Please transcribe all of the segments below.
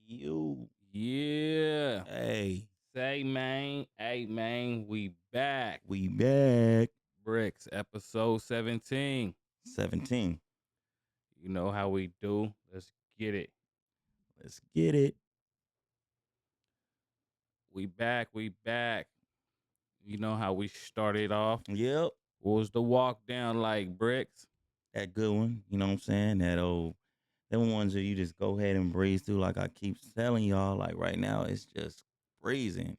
You. Yeah. Hey, Say, man. Hey, man. We back. we back. Bricks, episode 17. 17. You know how we do. Let's get it. Let's get it. We back. We back. You know how we started off. Yep. What was the walk down like, Bricks? That good one. You know what I'm saying? That old, them ones that you just go ahead and breeze through. Like I keep telling y'all, like right now, it's just breezing. You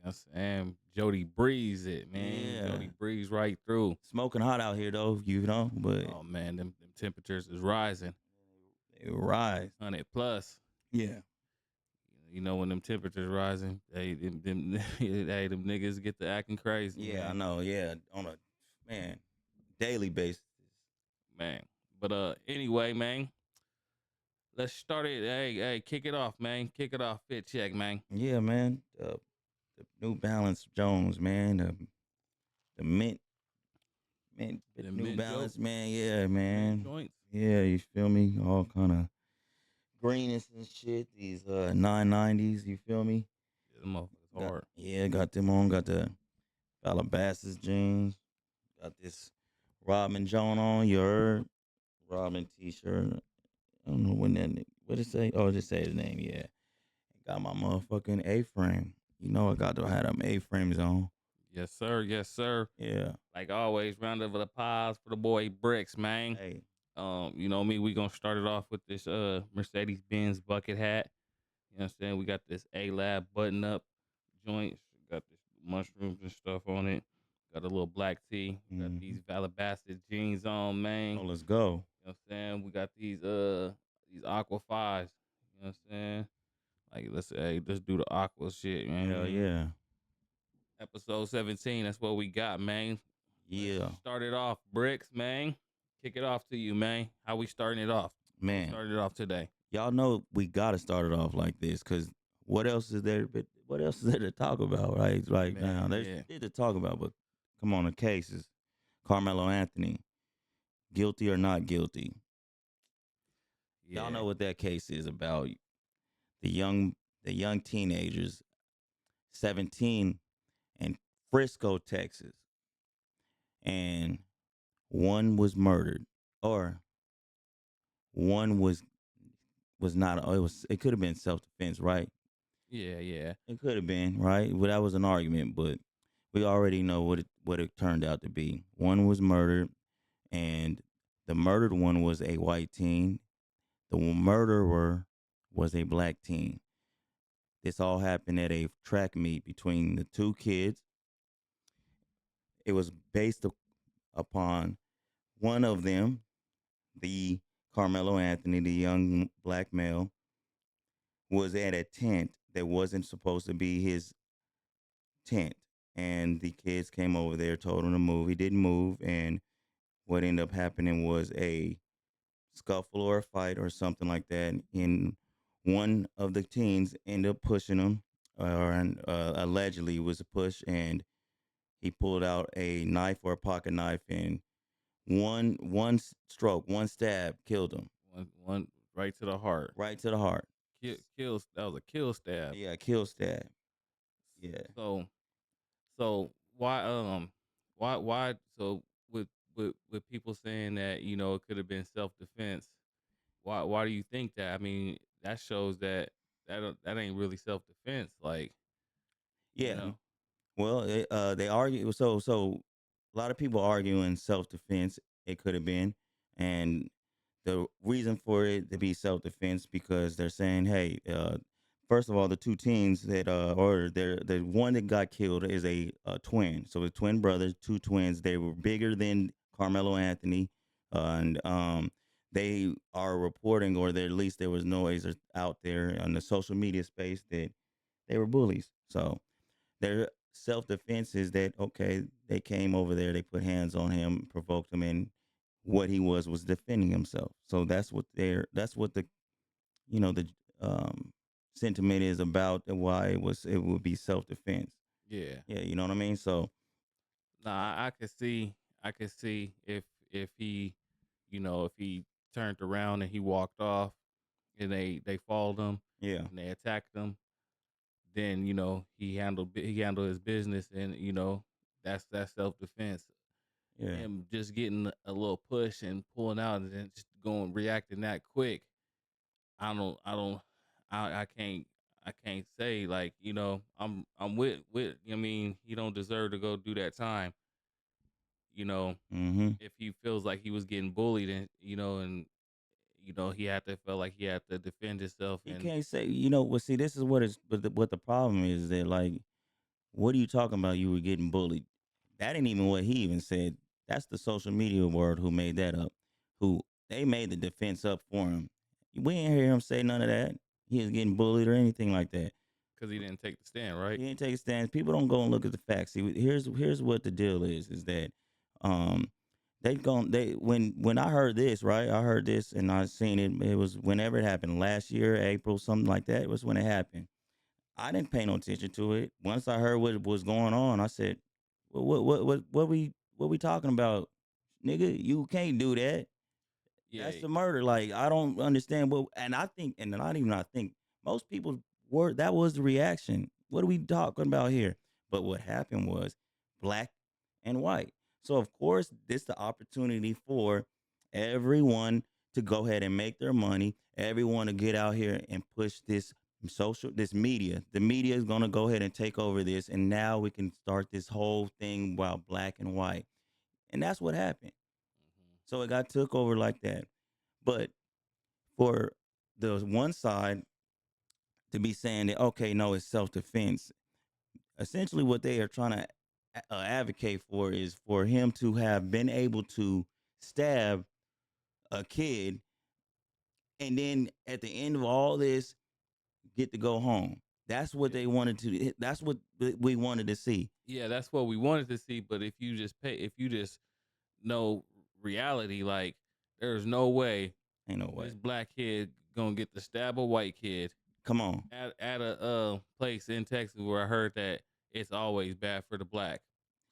know what I'm saying? Jody breeze it, man. Yeah. Jody breeze right through. Smoking hot out here though, you know, but Oh, man. Them temperatures is rising. it rise. 100 plus. Yeah. You know when them temperatures rising, hey, them niggas get to acting crazy, Yeah, I man. know. Yeah. On a daily basis. Man. But anyway, man, let's start it. Hey, kick it off, man. Kick it off. Fit check, man. Yeah, man. The New Balance Jones, man. The mint with The New mint joke, Balance, man. Yeah, mint man. joints. Yeah, you feel me? All kind of greenness and shit. These 990s, you feel me? Yeah, them motherfuckers Got hard. got them on. Got the Calabasas jeans. Got this Robin Jones on. You heard? Robin t-shirt. I don't know when that what it say. Oh, just say his name. Yeah. Got my motherfucking A-frame. You know I got to have them A-frames on. Yes, sir. Yes, sir. Yeah. Like always, round of applause for the boy Bricks, man. Hey. You know me, we gonna start it off with this Mercedes Benz bucket hat. You know what I'm saying? We got this A Lab button up joints, got this mushrooms and stuff on it. Got a little black tee. Got Mm-hmm. these Valabasted jeans on, man. Oh, let's go. You know what I'm saying? We got these aqua fives. You know what I'm saying? Like let's do the aqua shit, Hell man. yeah. Episode 17, that's what we got, man. Let's Yeah. start it off. Bricks, man. Kick it off to you, man. How we starting it off? How we Man. starting it off today? Y'all know we gotta start it off like this, cause what else is there? But what else is there to talk about, right now? Man, There's yeah. shit to talk about, but come on, the cases. Carmelo Anthony, guilty or not guilty? Y'all Yeah. know what that case is about. The young teenagers, 17, in Frisco, Texas, and one was murdered, or one was not. It could have been self defense, right? Yeah, yeah. It could have been, right? Well, that was an argument, but we already know what it turned out to be. One was murdered, and the murdered one was a white teen. The murderer was a black teen. This all happened at a track meet between the two kids. It was based upon one of them, the Carmelo Anthony, the young black male, was at a tent that wasn't supposed to be his tent. And the kids came over there, told him to move. He didn't move. And what ended up happening was a scuffle or a fight or something like that. And one of the teens ended up pushing him, or allegedly was a push. And he pulled out a knife or a pocket knife. And one stroke, one stab killed him One right to the heart. right to the heart. Kills. That was a kill stab. Yeah, kill stab. Yeah. So so why so with people saying that it could have been self defense. Why do you think that? I mean, that shows that ain't really self defense. Like you Yeah. know. Well, they argue. So a lot of people arguing self defense. It could have been, and the reason for it to be self defense because they're saying, hey, first of all, the two teens that or the one that got killed is a twin. So the twin brothers, two twins. They were bigger than Carmelo Anthony, and they are reporting, or at least there was noise out there on the social media space that they were bullies. So their self defense is that okay, they came over there, they put hands on him, provoked him, and what he was defending himself. So that's what the um sentiment is about and why it would be self defense. Yeah. Yeah, you know what I mean? So Nah, I could see if he if he turned around and he walked off, and they followed him Yeah. and they attacked him. Then he handled his business, and that's self defense. Yeah. Him just getting a little push and pulling out, and then just going reacting that quick. I don't I can't say, like, I'm with I mean, he don't deserve to go do that time. You know, Mm-hmm. if he feels like he was getting bullied, and he had to feel like he had to defend himself. He And can't say, well, see, this is what is, but what the problem is that, like, what are you talking about? You were getting bullied. That ain't even what he even said. That's the social media world who made that up. Who they made the defense up for him. We ain't hear him say none of that. He was getting bullied or anything like that. because he didn't take the stand, right? He didn't take a stance. People don't go and look at the facts. See, here's what the deal is that um they when I heard this, right? I heard this and I seen it. It was whenever it happened last year, April, something like that. It was when it happened. I didn't pay no attention to it. Once I heard what was going on, I said, well, what we talking about, nigga? You can't do that. That's Yeah, the murder. Like, I don't understand what, and I think, and not even I think, most people were, that was the reaction. What are we talking about here? But what happened was black and white. So of course, this the opportunity for everyone to go ahead and make their money. Everyone to get out here and push this media. The media is gonna go ahead and take over this, and now we can start this whole thing while black and white, and that's what happened. So it got took over like that. But for the one side to be saying that, okay, no, it's self defense, essentially what they are trying to advocate for is for him to have been able to stab a kid and then at the end of all this get to go home. That's what yeah, they wanted to. That's what we wanted to see. yeah. That's what we wanted to see. But if you just know reality, like, there's no way Ain't no way. this black kid gonna get to stab a white kid Come on. at a place in Texas where I heard that it's always bad for the black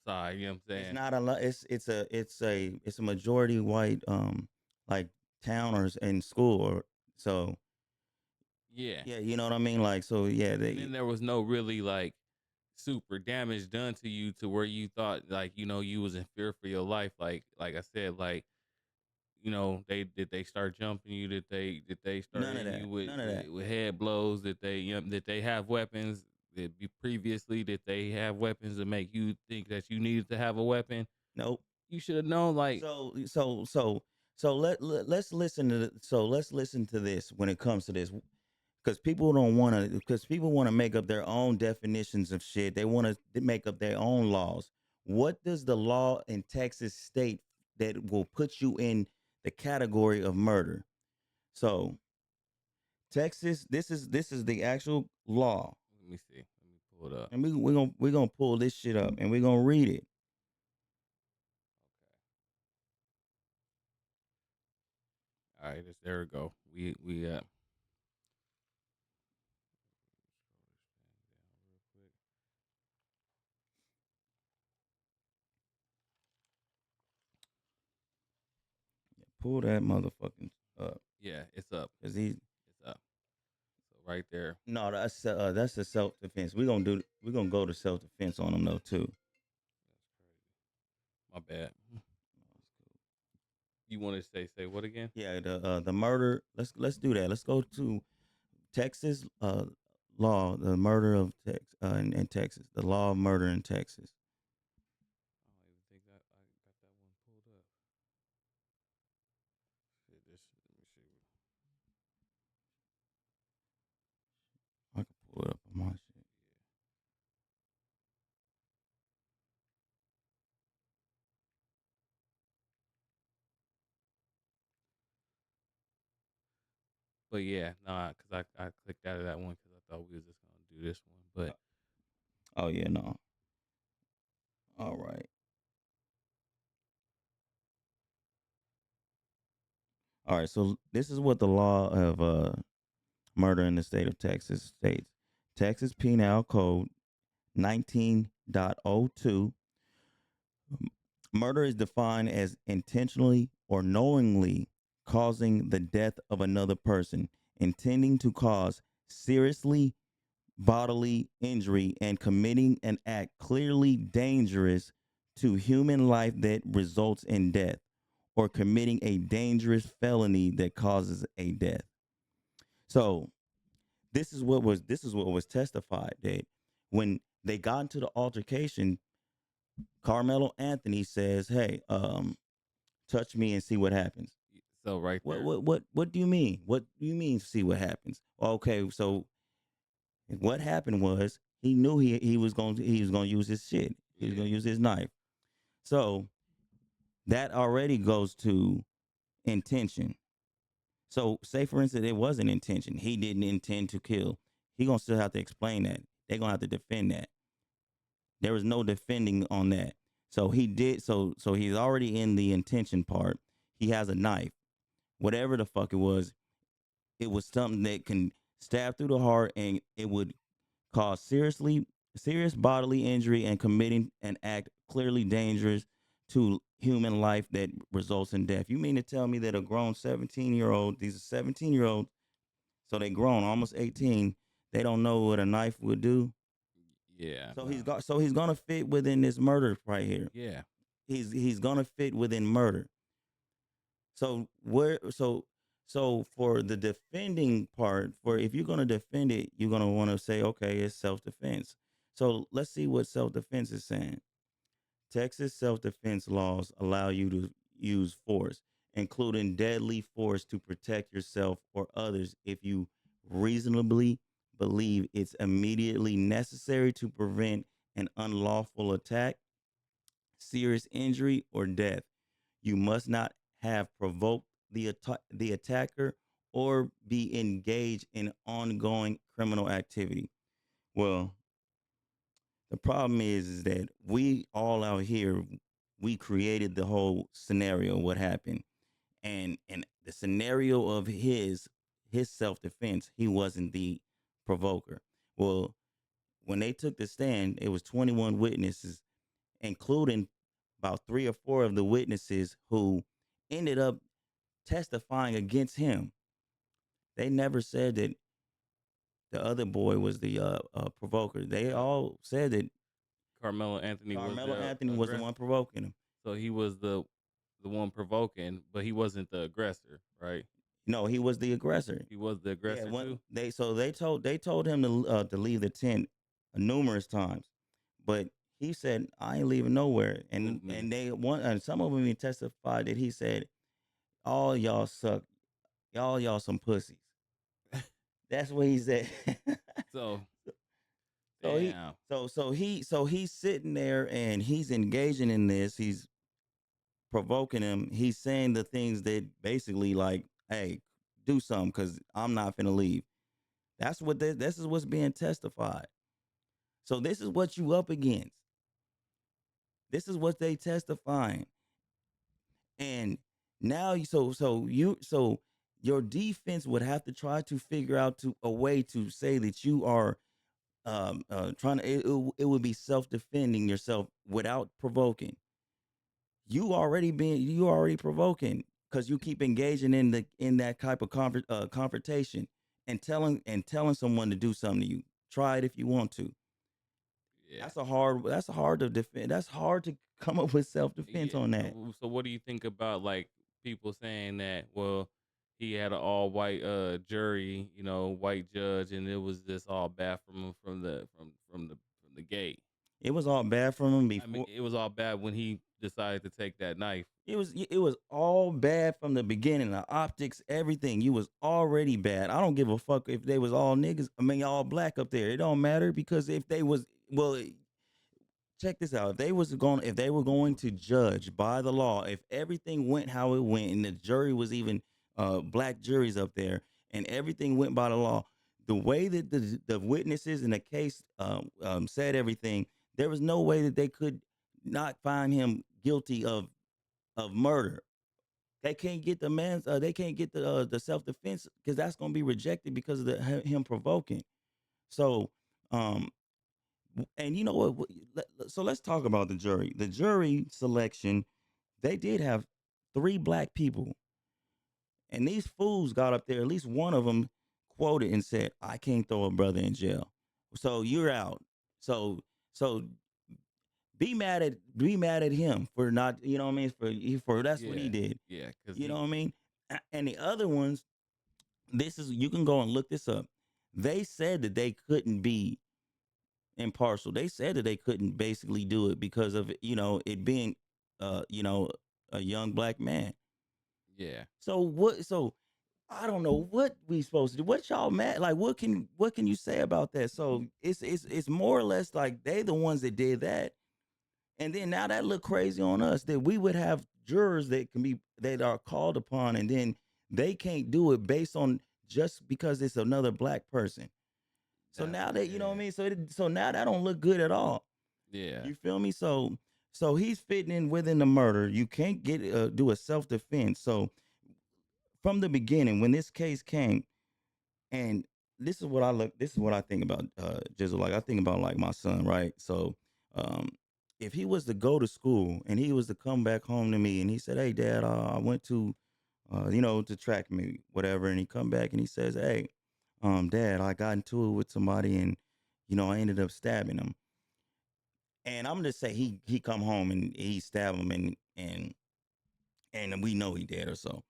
side. You know what I'm It's saying? not a lot. It's a majority white like towners in school or so. Yeah. Yeah, you know what I mean. Like, so yeah, And then there was no really, like, super damage done to you to where you thought, like, you was in fear for your life. Like I said, like, they start jumping you? Did they start none of hitting that. you with, None of with, that. with head blows? Did they have weapons? Did they have weapons to make you think that you needed to have a weapon? Nope. You should have known, like, So let's listen to let's listen to this when it comes to this because people don't want to because people want to make up their own definitions of shit. They want to make up their own laws. What does the law in Texas state that will put you in the category of murder? So Texas, this is the actual law, let me see. Let me pull it up. and we're gonna pull this shit up and we're gonna read it. Okay. All right, there we go. We Pull that motherfucking up Yeah, it's up. because he It's up. So right there. no, that's a self defense. We're gonna go to self defense on them though too. That's crazy. My bad. You want to say what again? Yeah, the murder. Let's do that. Let's go to Texas law, the murder of in Texas, the law of murder in Texas. I don't even think that I got that one pulled up. Shit, let me see. I can pull it up on my shit. But yeah, nah, because I clicked out of that one because I thought we was just gonna do this one. But Oh yeah, no. All right, all right. So this is what the law of murder in the state of Texas states. Texas Penal Code 19.02. Murder is defined as intentionally or knowingly causing the death of another person, intending to cause seriously bodily injury and committing an act clearly dangerous to human life that results in death, or committing a dangerous felony that causes a death. So this is what was testified that when they got into the altercation, Carmelo Anthony says, "Hey, touch me and see what happens." So right What there, what what what do you mean? What do you mean see what happens? Okay, so what happened was he knew he was going to use his shit. He was yeah, going to use his knife. So that already goes to intention. So say for instance it was an intention. He didn't intend to kill. He going to still have to explain that. They're going to have to defend that. There was no defending on that. So he did so he's already in the intention part. He has a knife. Whatever the fuck it was something that can stab through the heart, and it would cause serious bodily injury and committing an act clearly dangerous to human life that results in death. You mean to tell me that a grown 17-year-old, these are 17-year-olds, so they grown almost 18, they don't know what a knife would do? yeah, So no, he's gonna fit within this murder right here. yeah, He's gonna fit within murder. So where so for the defending part, for if you're gonna defend it, you're gonna want to say, okay, it's self defense. So let's see what self defense is saying. Texas self defense laws allow you to use force, including deadly force, to protect yourself or others if you reasonably believe it's immediately necessary to prevent an unlawful attack, serious injury, or death. You must not have provoked the attacker or be engaged in ongoing criminal activity. Well, the problem is that we all out here, we created the whole scenario, what happened. And the scenario of his self defense, he wasn't the provoker. Well, when they took the stand, it was 21 witnesses, including about three or four of the witnesses who ended up testifying against him. They never said that the other boy was the provoker. They so all said that Carmelo Anthony was Carmelo the Anthony was the aggressor. one provoking him. So he was the one provoking, but he wasn't the aggressor, right? No, he was the aggressor. He was the Yeah, aggressor when too. they told him to leave the tent numerous times, but he said, "I ain't leaving nowhere." And Salute me. and they one and some of them even testified that he said, "All y'all suck. Y'all some pussies." That's what he said. So so he damn. so he's sitting there and he's engaging in this. He's provoking him. He's saying the things that basically like, "Hey, do something because I'm not finna leave." This is what's being testified. So this is what you up against. This is what they testifying. And now so your defense would have to try to figure out to a way to say that you are trying to it would be self-defending yourself without provoking. You already provoking because you keep engaging in that type of confrontation and telling someone to do something to you. Try it if you want to. Yeah. That's hard to defend. That's hard to come up with self-defense Yeah. on that. So what do you think about like people saying that? Well, he had an all white jury, white judge, and it was just all bad from him from the gate. It was all bad from him I mean, before. it was all bad when he decided to take that knife. It was all bad from the beginning. The optics, everything. You was already bad. I don't give a fuck if they was all niggas. I mean, all black up there. It don't matter because if they was well, check this out. If they were going to judge by the law, if everything went how it went, and the jury was even black juries up there, and everything went by the law, the way that the witnesses in the case said everything, there was no way that they could not find him guilty of murder. They can't get the man's. They can't get the self defense because that's going to be rejected because of him provoking. So, um, and you know what? So let's talk about the jury. The jury selection, they did have three black people, and these fools got up there. At least one of them. quoted and said, "I can't throw a brother in jail." So you're out. So so be mad at him for not, you know what I mean, for that's what he Yeah, did. yeah, because You know he, what I mean? And the other ones, this is, you can go and look this up. They said that they couldn't be impartial. They said that they couldn't basically do it because of, it being you know a young black man. yeah, So what? So I don't know what we supposed to do. What y'all mad? Like, what can you say about that? So it's more or less like they the ones that did that, and then now that look crazy on us that we would have jurors that are called upon, and then they can't do it based on just because it's another black person. So that's now that, you know what I yeah, mean. So now that don't look good at all. yeah, You feel me? So he's fitting in within the murder. You can't get do a self defense. So from the beginning, when this case came, and this is what I think about Jizzle. Like, I think about like my son, right? So um if he was to go to school and he was to come back home to me and he said, "Hey dad, I went to to track me, whatever," and he come back and he says, "Hey, dad, I got into it with somebody and I ended up stabbing him." And I'm gonna say he come home and he stabbed him, and we know he did or so.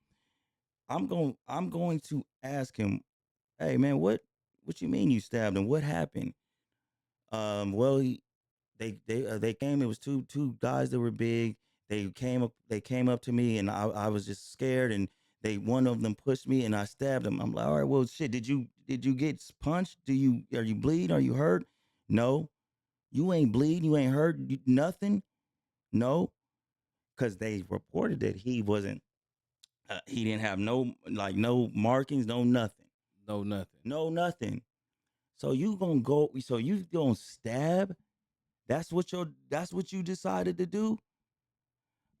I'm going to ask him, "Hey man, what you mean you stabbed him? What happened?" Well, they came. It was two guys that were big. They came up to me, and I was just scared. And one of them pushed me, and I stabbed him. I'm like, all right, well, shit. Did you get punched? Are you bleed? Are you hurt? No, you ain't bleed. You ain't hurt. Nothing. No, because they reported that he wasn't. He didn't have no markings, no nothing, no nothing. no nothing. So you gonna go? So you gonna stab? That's what you decided to do?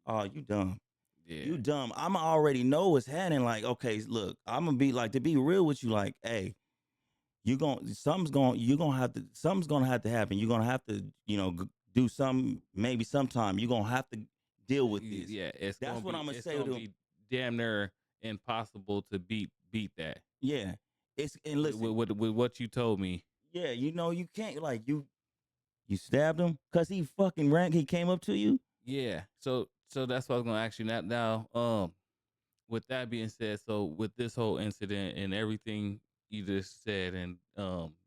Oh, you dumb. Yeah, You dumb. I'm already know what's happening. Like, okay, look, I'm gonna be like, to be real with you, like, hey, something's gonna have to happen. You're gonna have to, do some, maybe sometime. You're gonna have to deal with this. yeah. That's what I'm gonna It's say to gonna them. be damn near impossible to beat that Yeah. And listen, with what you told me. yeah, you can't, like, you stabbed him because he came up to you. Yeah. So that's what I was gonna ask you now. With that being said, so with this whole incident and everything you just said, and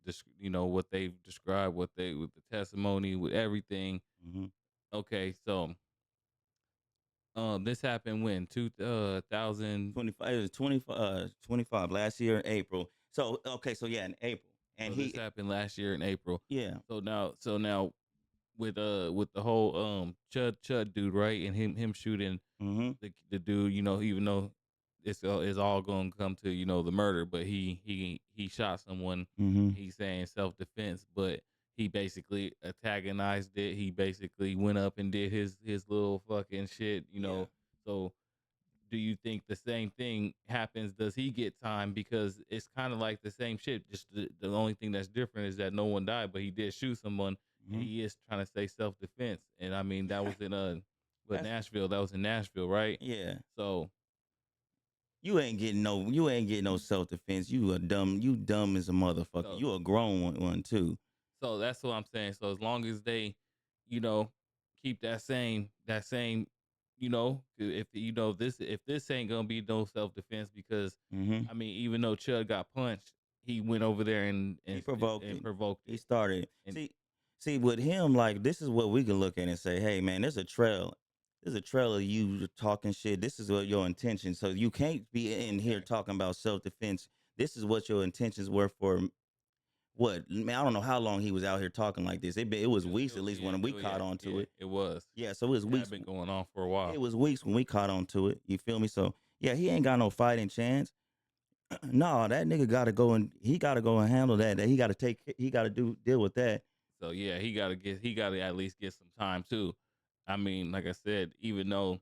just what they've described, what they with the testimony, with everything. Mm-hmm. Okay, so this happened when 2000. 25, it was 25 last year in April. So okay, so yeah, in April. And So this he happened last year in April. yeah. So now with the whole Chud dude, right, and him shooting Mm-hmm. the dude, even though it's all going to come to the murder, but he shot someone. Mm-hmm. He's saying self defense, but he basically antagonized it. He basically went up and did his little fucking shit, Yeah. So do you think the same thing happens? Does he get time? Because it's kind of like the same shit. Just the only thing that's different is that no one died, but he did shoot someone, and Mm-hmm. he is trying to say self defense. And I mean, that was in That's Nashville. That was in Nashville, right? yeah. So You ain't getting no self defense. You dumb as a motherfucker. so You a grown one too. so that's what I'm saying. So as long as they, you know, keep that same, if this ain't gonna be no self defense, because Mm-hmm. I mean, even though Chud got punched, he went over there He provoked and it. provoked He it. started it. And See, with him, like, this is what we can look at and say, hey man, there's a trail. There's a trail of you talking shit. This is what your intentions. So you can't be in here exactly, talking about self defense. This is what your intentions were for. What, man? I don't know how long he was out here talking like this. It was weeks, at least, when we caught on to it. it was. Yeah, so it was It had weeks. been going on for a while. It was weeks when we caught on to it. You feel me? So yeah, he ain't got no fighting chance. No, that nigga got to go and he got to go and handle that. That he got to deal with that. So yeah, he gotta at least get some time too. I mean, like I said, even though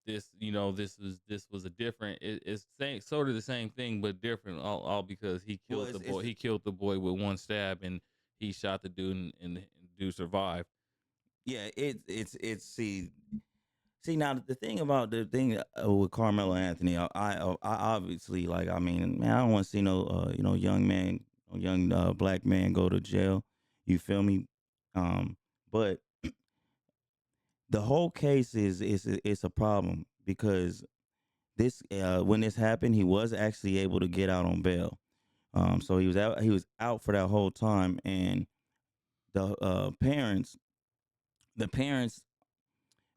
this was a different, it's same sort of the same thing but different, all because he Well, killed the boy. He killed the boy with one stab, and he shot the dude, and the dude survived. yeah, it's see. See, now the thing about the thing with Carmelo Anthony, I obviously like. I mean, man, I don't want to see no young man, no young black man go to jail. You feel me? Um, but the whole case is a problem because this when this happened, he was actually able to get out on bail. So he was out for that whole time, and the parents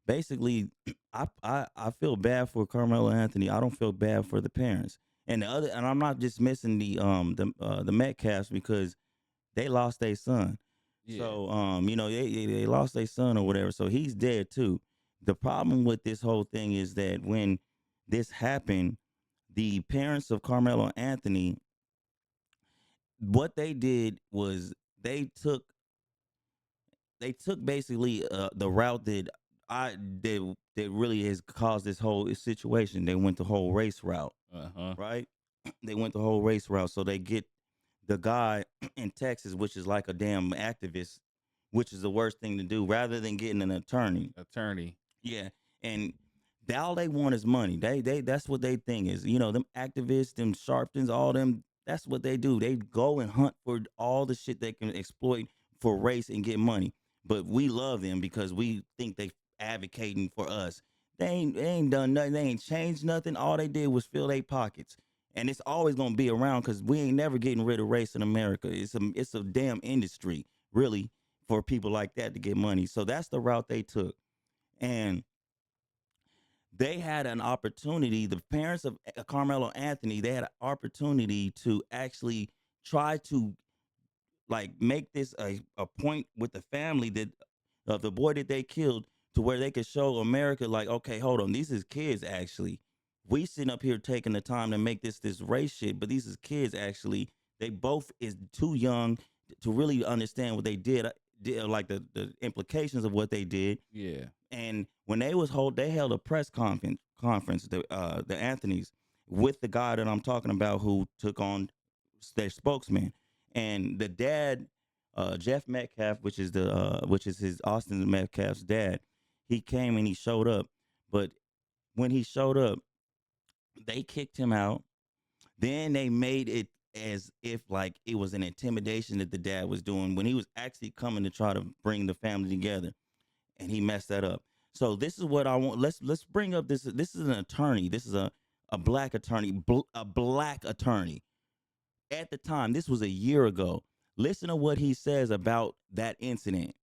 basically, I feel bad for Carmelo Anthony. I don't feel bad for the parents. And I'm not dismissing the Metcalfs because they lost their son. Yeah. So they lost their son or whatever. So he's dead too. The problem with this whole thing is that when this happened, the parents of Carmelo Anthony, what they did was they took basically the route that really has caused this whole situation. They went the whole race route, Uh-huh. right? They went the whole race route, so they get the guy in Texas, which is like a damn activist, which is the worst thing to do, rather than getting an attorney. Attorney. Yeah, and all they want is money. They that's what they think is. Them activists, them sharptons, all them. That's what they do. They go and hunt for all the shit they can exploit for race and get money. But we love them because we think they advocating for us. They ain't done nothing. They ain't changed nothing. All they did was fill their pockets. And it's always gonna be around because we ain't never getting rid of race in America. It's a damn industry, really, for people like that to get money. So that's the route they took. And they had an opportunity, the parents of Carmelo Anthony, they had an opportunity to actually try to like make this a point with the family that of the boy that they killed, to where they could show America like, okay, hold on, these is kids actually. We sitting up here taking the time to make this race shit, but these is kids actually. They both is too young to really understand what they did, like the implications of what they did. Yeah. And when they held a press conference, the Anthonys, with the guy that I'm talking about who took on their spokesman, and the dad, Jeff Metcalf, which is his Austin Metcalf's dad. He came and he showed up, but when he showed up, they kicked him out. Then they made it as if like it was an intimidation that the dad was doing when he was actually coming to try to bring the family together, and he messed that up. So this is what I want. Let's bring up this. This is an attorney. This is a black attorney, a black attorney. At the time, this was a year ago. Listen to what he says about that incident.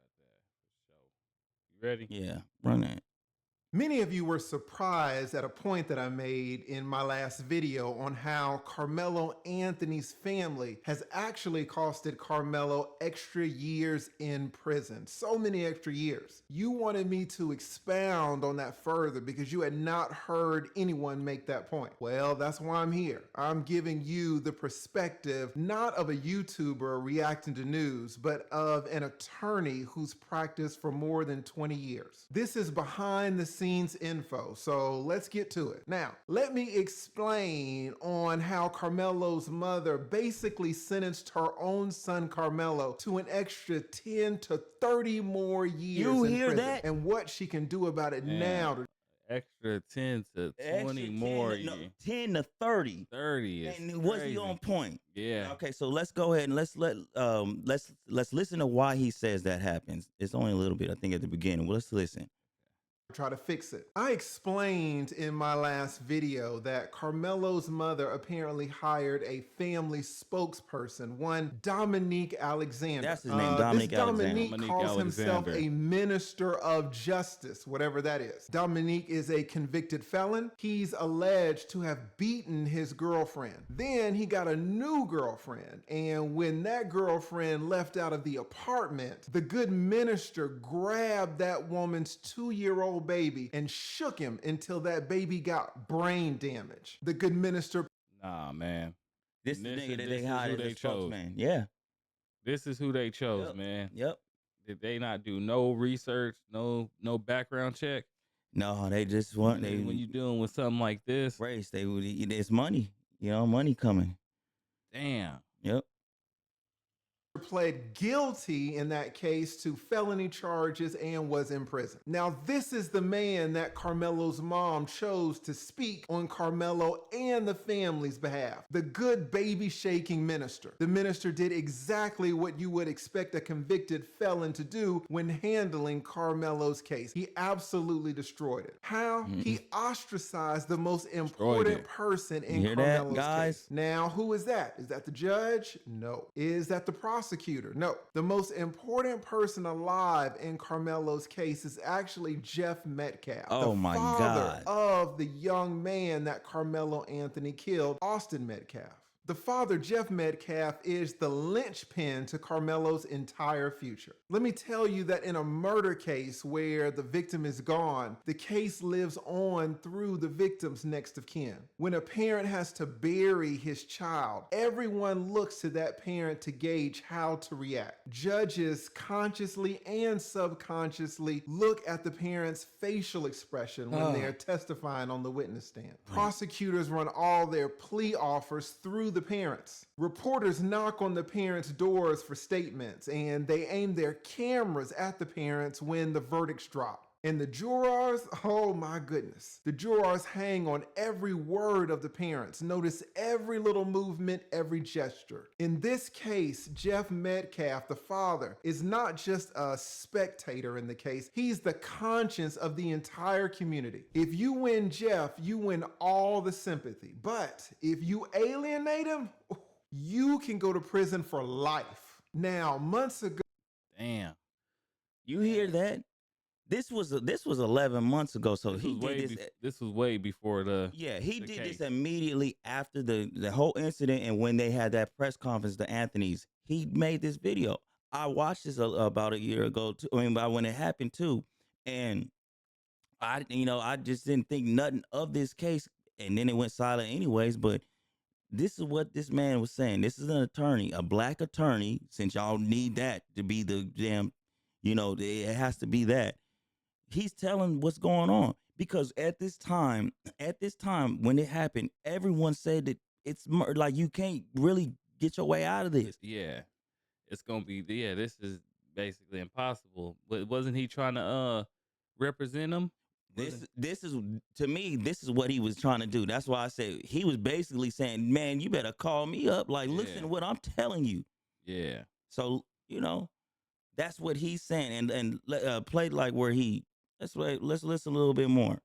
We got that for sure. You ready? Yeah, run that. Many of you were surprised at a point that I made in my last video on how Carmelo Anthony's family has actually costed Carmelo extra years in prison. So many extra years. You wanted me to expound on that further because you had not heard anyone make that point. Well, that's why I'm here. I'm giving you the perspective not of a YouTuber reacting to news, but of an attorney who's practiced for more than 20 years. This is behind the scenes info, so let's get to it. Now, let me explain on how Carmelo's mother basically sentenced her own son Carmelo to an extra 10 to 30 more years You in hear prison, that? and what she can do about it now to Extra 10 to 20 Extra more 10, no, years. 10 to 30. 30 is And was he crazy. on point? Yeah. Okay, so let's go ahead and let's listen to why he says that happens. It's only a little bit, I think, at the beginning. Well, let's listen. try to fix it. I explained in my last video that Carmelo's mother apparently hired a family spokesperson, one Dominique Alexander. That's his name, Dominique this Alexander. Dominique Dominique calls himself Alexander. a minister of justice, whatever that is. Dominique is a convicted felon. He's alleged to have beaten his girlfriend. Then he got a new girlfriend, and when that girlfriend left out of the apartment, the good minister grabbed that woman's 2-year-old baby and shook him until that baby got brain damage. The good minister Nah, man. This is the This nigga is- that this they is who hired as they a chose. spokesman. Yeah. This is who they chose, Yep. man. Yep. Did they not do no research, no background check? No, they just want they When you dealing with something like this, race. They would. It's money. Money coming. damn. Yep. pled guilty in that case to felony charges and was in prison. Now, this is the man that Karmelo's mom chose to speak on Karmelo and the family's behalf. The good baby shaking minister. The minister did exactly what you would expect a convicted felon to do when handling Karmelo's case. He absolutely destroyed it. How? He ostracized the most important person in You hear that, Karmelo's guys? case. Now, who is that? Is that the judge? No. Is that the prosecutor? No. The most important person alive in Karmelo's case is actually Jeff Metcalf, Oh the my father God. of the young man that Karmelo Anthony killed, Austin Metcalf. The father, Jeff Metcalf, is the linchpin to Karmelo's entire future. Let me tell you that in a murder case where the victim is gone, the case lives on through the victim's next of kin. When a parent has to bury his child, everyone looks to that parent to gauge how to react. Judges consciously and subconsciously look at the parent's facial expression when they are testifying on the witness stand. Prosecutors run all their plea offers through the parents. Reporters knock on the parents' doors for statements, and they aim their cameras at the parents when the verdicts drop. And the jurors, oh my goodness. The jurors hang on every word of the parents, notice every little movement, every gesture. In this case, Jeff Metcalf, the father, is not just a spectator in the case, he's the conscience of the entire community. If you win Jeff, you win all the sympathy. But if you alienate him, you can go to prison for life. Now, months ago, Damn. You hear that? This was 11 months ago, so This he was way did this. this was way before the Yeah, he the did case. this immediately after the whole incident, and when they had that press conference, the Anthonys, he made this video. I watched this about a year ago too. I mean, by when it happened too, and I just didn't think nothing of this case, and then it went silent anyways. But this is what this man was saying. This is an attorney, a black attorney, since y'all need that to be the damn, it has to be that. He's telling what's going on because at this time when it happened, everyone said that like you can't really get your way out of this. Yeah. It's gonna be this is basically impossible. But wasn't he trying to represent him? This is to me, this is what he was trying to do. That's why I said he was basically saying, man, you better call me up. Like, listen to what I'm telling you. Yeah. So, that's what he's saying. And played like where let's listen a little bit more.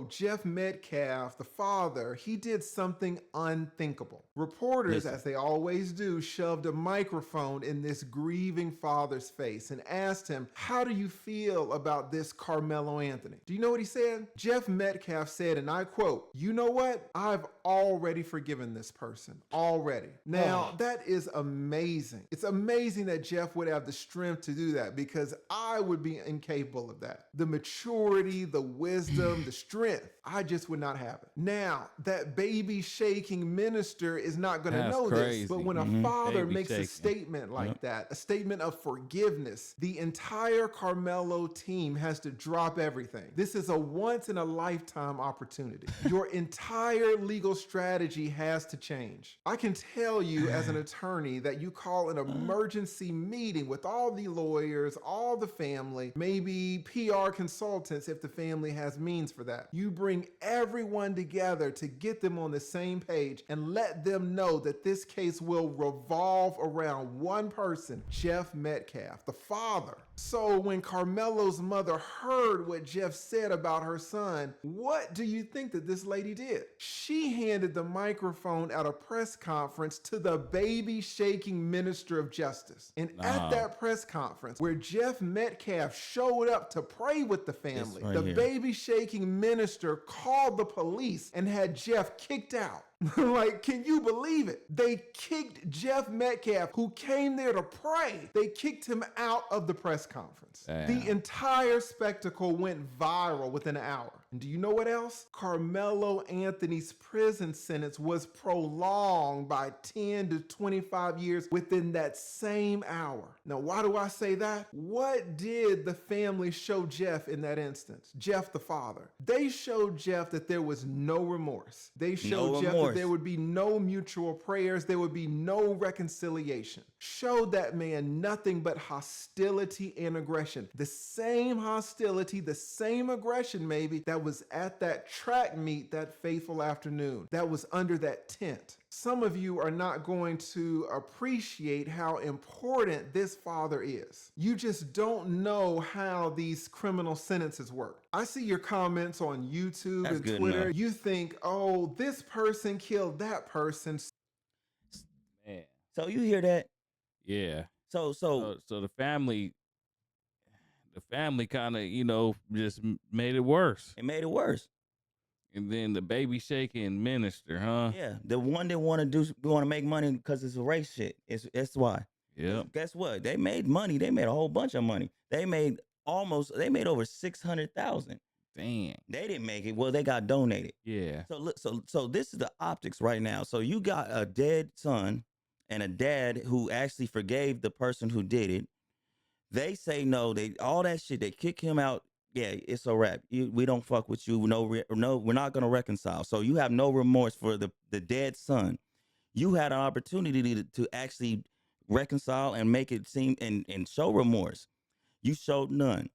Jeff Metcalf, the father, he did something unthinkable. Reporters, as they always do, shoved a microphone in this grieving father's face and asked him, how do you feel about this Karmelo Anthony? Do you know what he said? Jeff Metcalf said, and I quote, you know what? I've already forgiven this person. Already. Now, that is amazing. It's amazing that Jeff would have the strength to do that because I would be incapable of that. The maturity, the wisdom, the strength, I just would not have it. Now, that baby shaking minister is not going to know this, but when a father makes a statement like that, a statement of forgiveness, the entire Karmelo team has to drop everything. This is a once in a lifetime opportunity. Your entire legal strategy has to change. I can tell you as an attorney that you call an emergency meeting with all the lawyers, all the family, maybe PR consultants if the family has means for that. You bring everyone together to get them on the same page and let them know that this case will revolve around one person, Jeff Metcalf, the father. So when Karmelo's mother heard what Jeff said about her son, what do you think that this lady did? She handed the microphone at a press conference to the baby shaking minister of justice. And at that press conference where Jeff Metcalf showed up to pray with the family, the baby shaking minister called the police and had Jeff kicked out. Like, can you believe it? They kicked Jeff Metcalf, who came there to pray. They kicked him out of the press conference. Damn. The entire spectacle went viral within an hour. And do you know what else? Karmelo Anthony's prison sentence was prolonged by 10 to 25 years within that same hour. Now, why do I say that? What did the family show Jeff in that instance? Jeff, the father. They showed Jeff that there was no remorse. They showed Jeff that there would be no mutual prayers. There would be no reconciliation. showed that man nothing but hostility and aggression. The same hostility, the same aggression maybe that was at that track meet that fateful afternoon, that was under that tent. Some of you are not going to appreciate how important this father is. You just don't know how these criminal sentences work. I see your comments on YouTube That's and good Twitter. enough. You think, oh, this person killed that person. Man, So you hear that? yeah. So So the family kind of just made it worse. it made it worse. And then the baby shaking minister, huh? Yeah, the one that want to make money because it's a race shit. That's why. 'Cause Yep. guess what? They made money. They made a whole bunch of money. They made over 600,000. Damn. They didn't make it. Well, they got donated. Yeah. So look, so this is the optics right now. So you got a dead son and a dad who actually forgave the person who did it. They say no. They all that shit. They kick him out. Yeah, it's a wrap. We don't fuck with you. No, we're not gonna reconcile. So you have no remorse for the dead son. You had an opportunity to actually reconcile and make it seem and show remorse. You showed none.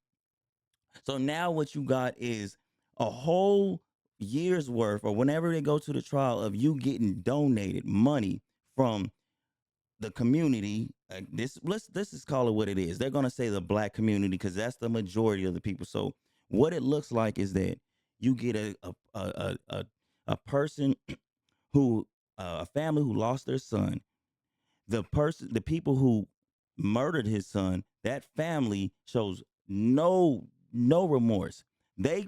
So now what you got is a whole year's worth, or whenever they go to the trial, of you getting donated money from the community. Let's just call it what it is. They're gonna say the black community because that's the majority of the people. So what it looks like is that you get a person who a family who lost their son. The people who murdered his son, that family shows no remorse. They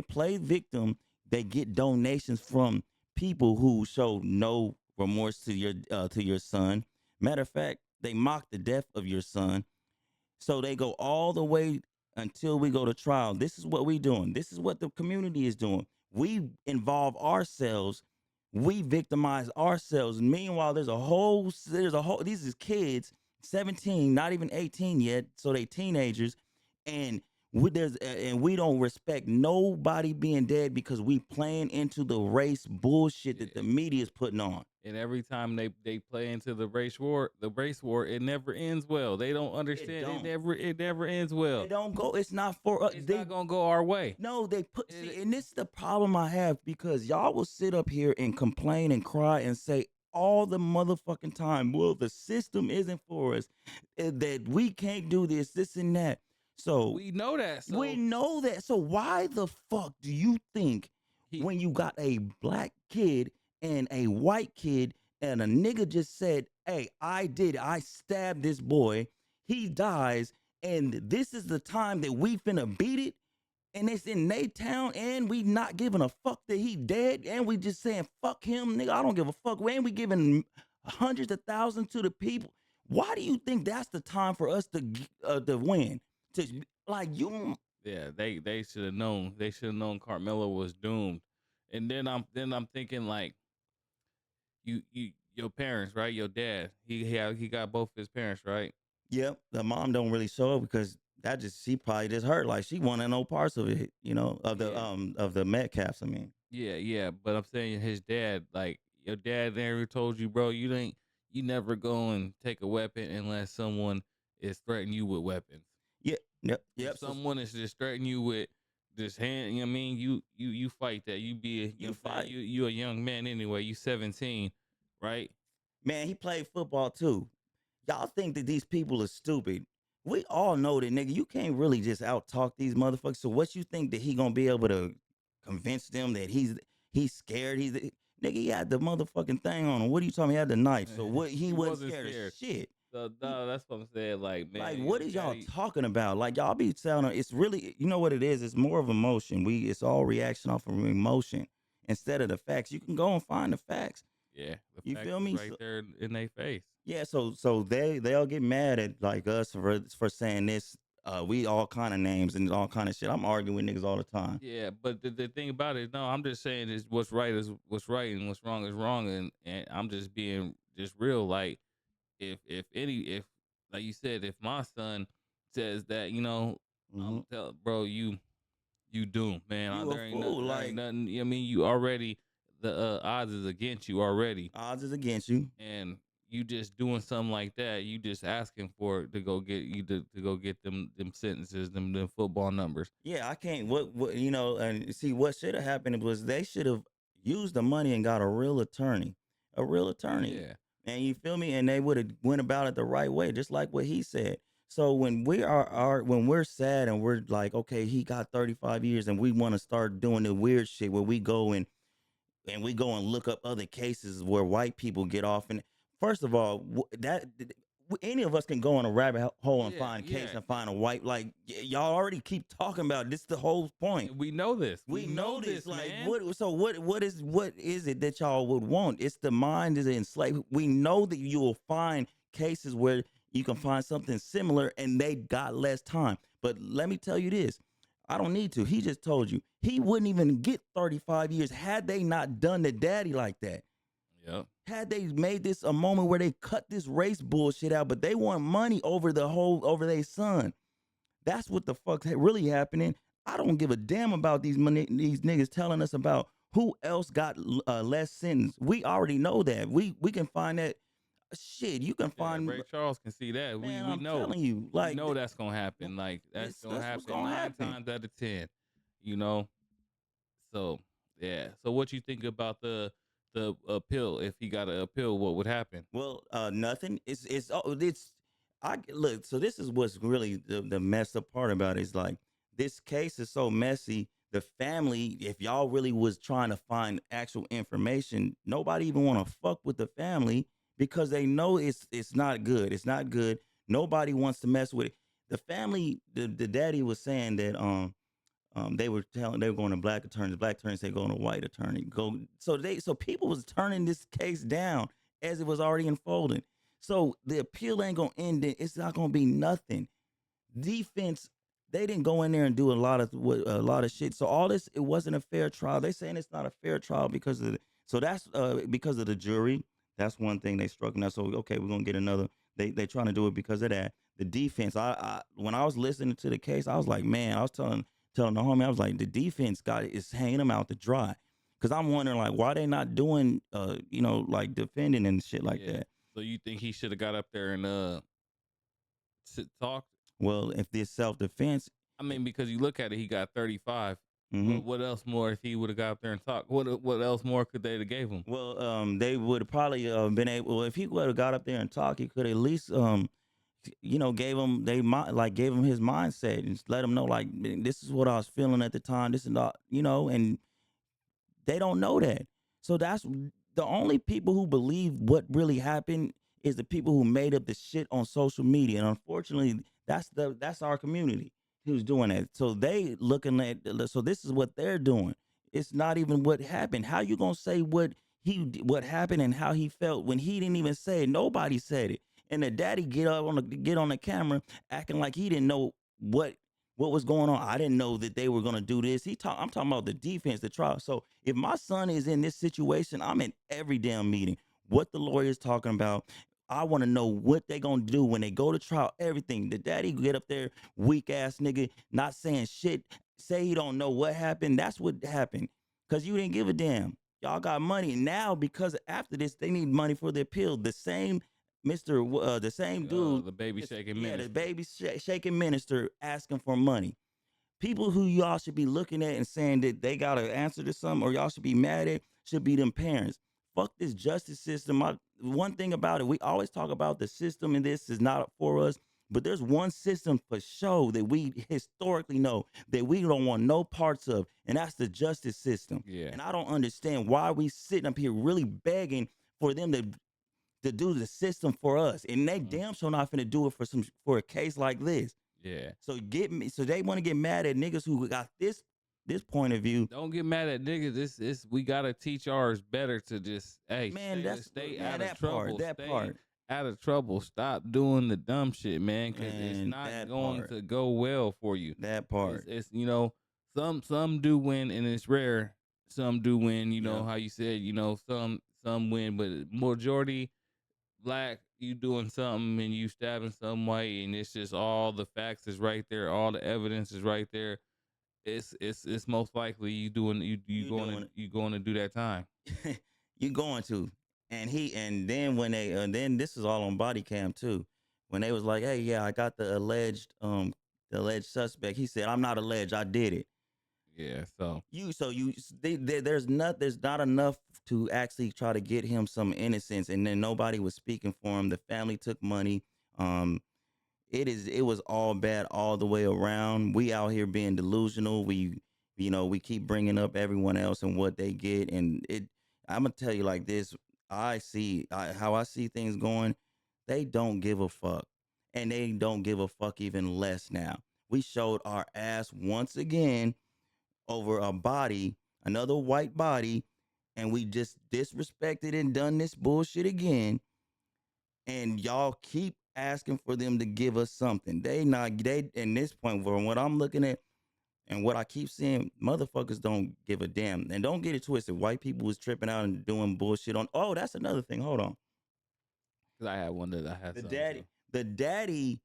play victim. They get donations from people who show no remorse to your son. Matter of fact, they mock the death of your son. So they go all the way until we go to trial. This is what we doing. This is what the community is doing. We involve ourselves. We victimize ourselves. Meanwhile, there's a whole. These is kids, 17, not even 18 yet, so they teenagers, and we don't respect nobody being dead because we playing into the race bullshit that the media is putting on. And every time they play into the race war, it never ends well. They don't understand. don't. It never ends well. It don't go. It's not for us. It's not gonna go our way. No, and this is the problem I have because y'all will sit up here and complain and cry and say all the motherfucking time, well, the system isn't for us, that we can't do this and that. So We know that. So we know that. So why the fuck do you think when you got a black kid and a white kid and a nigga just said, hey, I did it. I stabbed this boy. He dies. And this is the time that we finna beat it. And it's in they town and we not giving a fuck that he dead. And we just saying, fuck him, nigga. I don't give a fuck. And we giving hundreds of thousands to the people. Why do you think that's the time for us to win? To like you. yeah, they should have known. They should have known Carmelo was doomed. And then I'm thinking like you your parents, right? Your dad. He got both his parents, right? Yep, the mom don't really show up because she probably just hurt. Like she wanted no parts of it, of the Metcalfs. I mean, Yeah. But I'm saying his dad, like your dad never told you, bro, you never go and take a weapon unless someone is threatening you with weapons. yeah, yep. If someone is just threatening you with this hand, you know what I mean? You fight that. You fight. You a young man anyway. You 17, right? Man, he played football too. Y'all think that these people are stupid. We all know that, nigga. You can't really just out talk these motherfuckers. So what you think that he gonna be able to convince them that he's scared? Nigga, he had the motherfucking thing on him. What are you talking? He had the knife. So what? He wasn't scared of shit. So no, that's what I'm saying. Like, man, Like, what is y'all talking about? Like, y'all be sounding. It's really, you know what it is? It's more of emotion. It's all reaction off of emotion instead of the facts. You can go and find the facts. Yeah, you feel me? Right there in their face. Yeah, so they'll get mad at like us for saying this. We all kind of names and all kind of shit. I'm arguing with niggas all the time. Yeah, but the thing about it, no, I'm just saying is what's right and what's wrong is wrong, and I'm just being just real. Like if like you said, if my son says that, I'm telling bro, you doomed, man. You There a ain't fool, nothing, like nothing. You know what I mean, you already the odds is against you already. odds is against you, and you just doing something like that. You just asking for it to go get you to go get them sentences, them football numbers. Yeah, I can't. What you know, and see what should have happened was they should have used the money and got a real attorney, Yeah, and you feel me, and they would have went about it the right way, just like what he said. So when we are when we're sad and we're like, okay, he got 35 years, and we want to start doing the weird shit where we go and we go and look up other cases where white people get off. And first of all, any of us can go on a rabbit hole and yeah, find a case yeah. and find a white. Like y'all already keep talking about it. This. Is the whole point. We know this. We know this. Like man. what? So what is it that y'all would want? It's the mind is enslaved. We know that you will find cases where you can find something similar, and they got less time. But let me tell you this. I don't need to. He just told you he wouldn't even get 35 years had they not done the daddy like that. Yep. Had they made this a moment where they cut this race bullshit out, but they want money over over their son. That's what the fuck's really happening. I don't give a damn about these niggas telling us about who else got less sentence. We already know that. We can find that shit. You can Yeah, find Ray Charles can see that. man. We I'm know. telling you, We like know that's gonna happen. Like that's gonna that's what's happen gonna 9 happen. times out of 10. You know. So yeah. So what you think about the appeal? If he got an appeal, what would happen? Well, nothing. It's. I look. So this is what's really the messed up part about it is like this case is so messy. The family, if y'all really was trying to find actual information, nobody even want to fuck with the family because they know it's not good. It's not good. Nobody wants to mess with it. The family, the daddy was saying that they were telling they were going to black attorneys. Black attorneys say go to white attorney. Go so people was turning this case down as it was already unfolding. So the appeal ain't gonna end it. It's not gonna be nothing. Defense, they didn't go in there and do a lot of shit. So all this, it wasn't a fair trial. They saying it's not a fair trial because of so that's because of the jury. That's one thing they struck. Now, so okay, we're gonna get another. They trying to do it because of that. The defense. I when I was listening to the case, I was like, man, I was telling the homie, I was like, the defense is hanging them out to dry. Cause I'm wondering like why they not doing like defending and shit like that. So you think he should have got up there and talked? Well, if this self defense, I mean, because you look at it, he got 35. mm-hmm. What else more if he would have got up there and talked? What else more could they have gave him? Well, they would have probably been able. Well, if he would have got up there and talked, he could at least gave him gave him his mindset and just let him know like this is what I was feeling at the time. This is not and they don't know that. So that's the only people who believe what really happened is the people who made up the shit on social media. And unfortunately, that's our community who's doing that. So they looking at so this is what they're doing. It's not even what happened. How you gonna say what happened and how he felt when he didn't even say it? Nobody said it. And the daddy get on the camera acting like he didn't know what was going on. I didn't know that they were gonna do this. I'm talking about the defense, the trial. So if my son is in this situation, I'm in every damn meeting. What the lawyer's talking about. I want to know what they gonna do when they go to trial. Everything. The daddy get up there, weak ass nigga, not saying shit. Say he don't know what happened. That's what happened. Cause you didn't give a damn. Y'all got money now because after this they need money for the appeal. The same the same dude, the baby shaking yeah, minister. the baby shaking minister asking for money. People who y'all should be looking at and saying that they got to answer to something or y'all should be mad at should be them parents. Fuck this justice system. One thing about it, we always talk about the system and this is not for us, but there's one system for sure that we historically know that we don't want no parts of, and that's the justice system. Yeah. And I don't understand why we sitting up here really begging for them to do the system for us, and they damn sure not finna do it for a case like this. Yeah. So they want to get mad at niggas who got this point of view. Don't get mad at niggas. It's we gotta teach ours better to just stay out of trouble. Part. Out of trouble. Stop doing the dumb shit, man, because it's not going to go well for you. That part. It's some do win, and it's rare. Some do win. You know how you said. Some win, but majority black, you doing something and you stabbing some white, and it's just all the facts is right there, all the evidence is right there. It's most likely you going to do that time. You're going to. And then when they and then this is all on body cam too. When they was like, "Hey, yeah, I got the alleged suspect." He said, "I'm not alleged. I did it." Yeah. So There's not enough to actually try to get him some innocence, and then nobody was speaking for him. The family took money. Um, it was all bad all the way around. We out here being delusional. We keep bringing up everyone else and what they get, and it. I'm gonna tell you like this. How I see things going. They don't give a fuck, and they don't give a fuck even less now. We showed our ass once again over a body, another white body, and we just disrespected and done this bullshit again. And y'all keep asking for them to give us something. They in this point from what I'm looking at and what I keep seeing, motherfuckers don't give a damn. And don't get it twisted. White people was tripping out and doing bullshit on. Oh, that's another thing. Hold on. because I had one that I had The something daddy, to. the daddy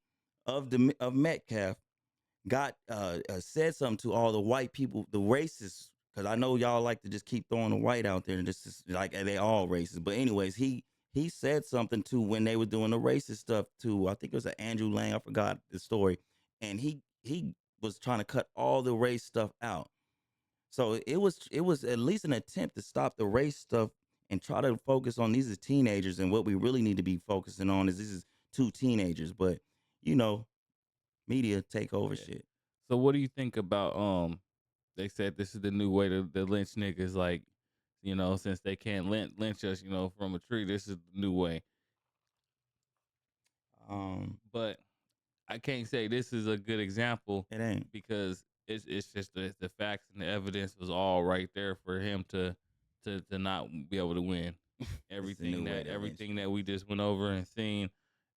of Metcalf got said something to all the white people, the racists, because I know y'all like to just keep throwing the white out there and just like they all racist. But anyways, he said something to when they were doing the racist stuff to I think it was an Andrew Lang, I forgot the story, and he was trying to cut all the race stuff out. So it was at least an attempt to stop the race stuff and try to focus on these as teenagers, and what we really need to be focusing on is this is two teenagers, but you know media take over Yeah. shit. So what do you think about they said this is the new way to lynch niggas, like, since they can't lynch us, from a tree, this is the new way. Um, But I can't say this is a good example it ain't. because it's just the facts and the evidence was all right there for him to not be able to win. It's a new way to lynch Everything that we niggas. just went over and seen,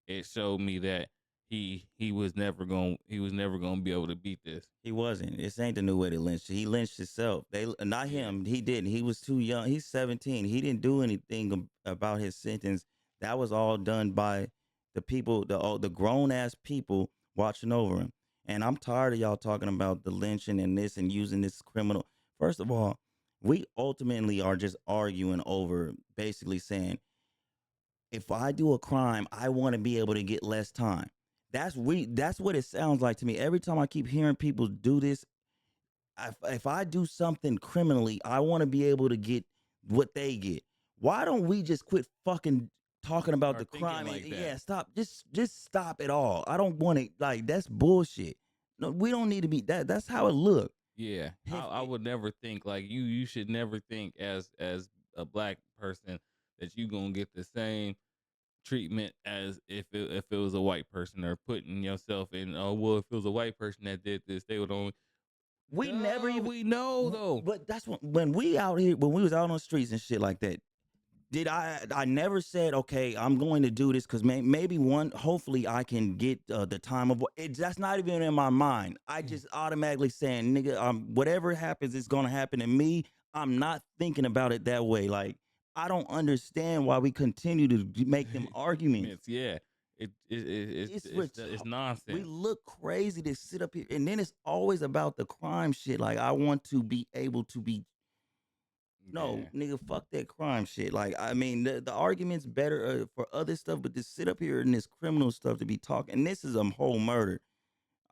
it showed me that he was never gonna be able to beat this. He wasn't. This ain't the new way to lynch. He lynched himself. They not Yeah. him. He didn't. He was too young. He's 17. He didn't do anything about his sentence. That was all done by the people, the grown ass people watching over him. And I'm tired of y'all talking about the lynching and this and using this criminal. First of all, we ultimately are just arguing over basically saying if I do a crime, I want to be able to get less time. That's what it sounds like to me. Every time I keep hearing people do this, if I do something criminally, I want to be able to get what they get. Why don't we just quit fucking talking about the Start thinking crime? like that. Yeah, stop. Just stop it all. I don't want it. Like that's bullshit. No, we don't need to be that. That's how it look. Yeah, If I it, would never think like you. You should never think as a black person that you gonna get the same treatment as if it was a white person, or putting yourself in. Oh well, if it was a white person that did this, they would only. we never Duh, even. we know though. But that's when we out here when we was out on the streets and shit like that. Did I never said okay I'm going to do this because maybe one hopefully I can get the time of it. That's not even in my mind. I just automatically saying nigga whatever happens it's gonna happen to me. I'm not thinking about it that way. Like I don't understand why we continue to make them arguments. Yeah, It's it's we nonsense. look crazy to sit up here and then it's always about the crime shit. Like I want to be able to be no, Yeah, nigga, fuck that crime shit. Like, I mean, the argument's better for other stuff, but to sit up here and this criminal stuff to be talking, and this is a whole murder.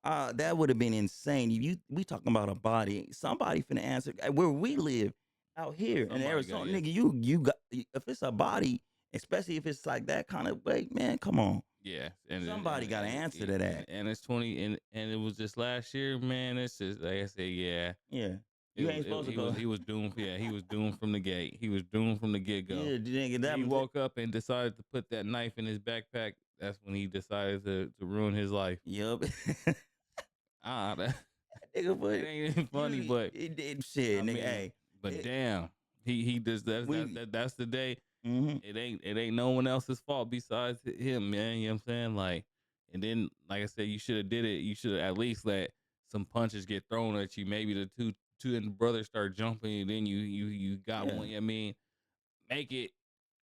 That would have been insane. We talking about a body. Somebody finna answer where we live out here in somebody got, Arizona, yeah, nigga. You got if it's a body, especially if it's like that kind of way, man. Come on, yeah, and somebody got to answer to and, that. and it's 20, and it was just last year, man. It's just like I said, yeah. Yeah, It you was ain't supposed to go. he was doomed. Yeah, he was doomed from the gate. He was doomed from the get go. Yeah, nigga, When he woke up and decided to put that knife in his backpack, that's when he decided to ruin his life. Yup. That, Nigga, it but ain't even funny, you but it shit, I nigga. mean, Hey, but it, damn, he does we that's the day. hmm It ain't no one else's fault besides him, man. You know what I'm saying? Like, and then like I said, you should have did it. You should have at least let some punches get thrown at you. Maybe the two and the brothers start jumping, and then you got yeah, one. I mean, make it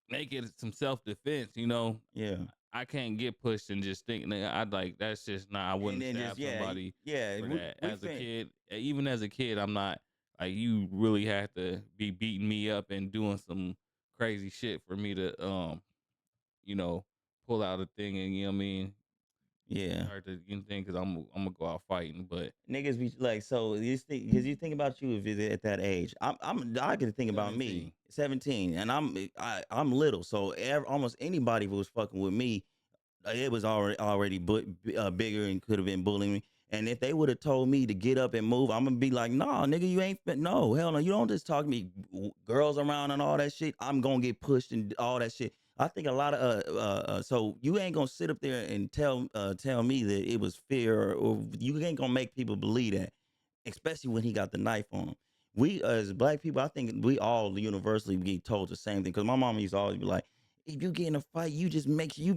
make it some self defense. You know, yeah. I can't get pushed and just think. I'd like that's just not. I And wouldn't then stab just somebody yeah. for that. We As a fin kid, even as a kid, I'm not like you. Really had to be beating me up and doing some crazy shit for me to you know, pull out a thing and you know what I mean, Yeah. start to think because I'm gonna go out fighting. But Niggas be like, so you think, because you think about you if you're at that age. I can think about me, 17, 17, and I'm little, so almost anybody who was fucking with me, it was already bigger and could have been bullying me. And if they would have told me to get up and move, I'm gonna be like, nah, nigga, you ain't fit. No, hell no, you don't just talk to me, girls around and all that shit. I'm gonna get pushed and all that shit. I think a lot of so you ain't gonna sit up there and tell me that it was fear, or you ain't gonna make people believe that, especially when he got the knife on him. We as black people, I think we all universally get told the same thing. Because my mom used to always be like, if you get in a fight, you just make sure you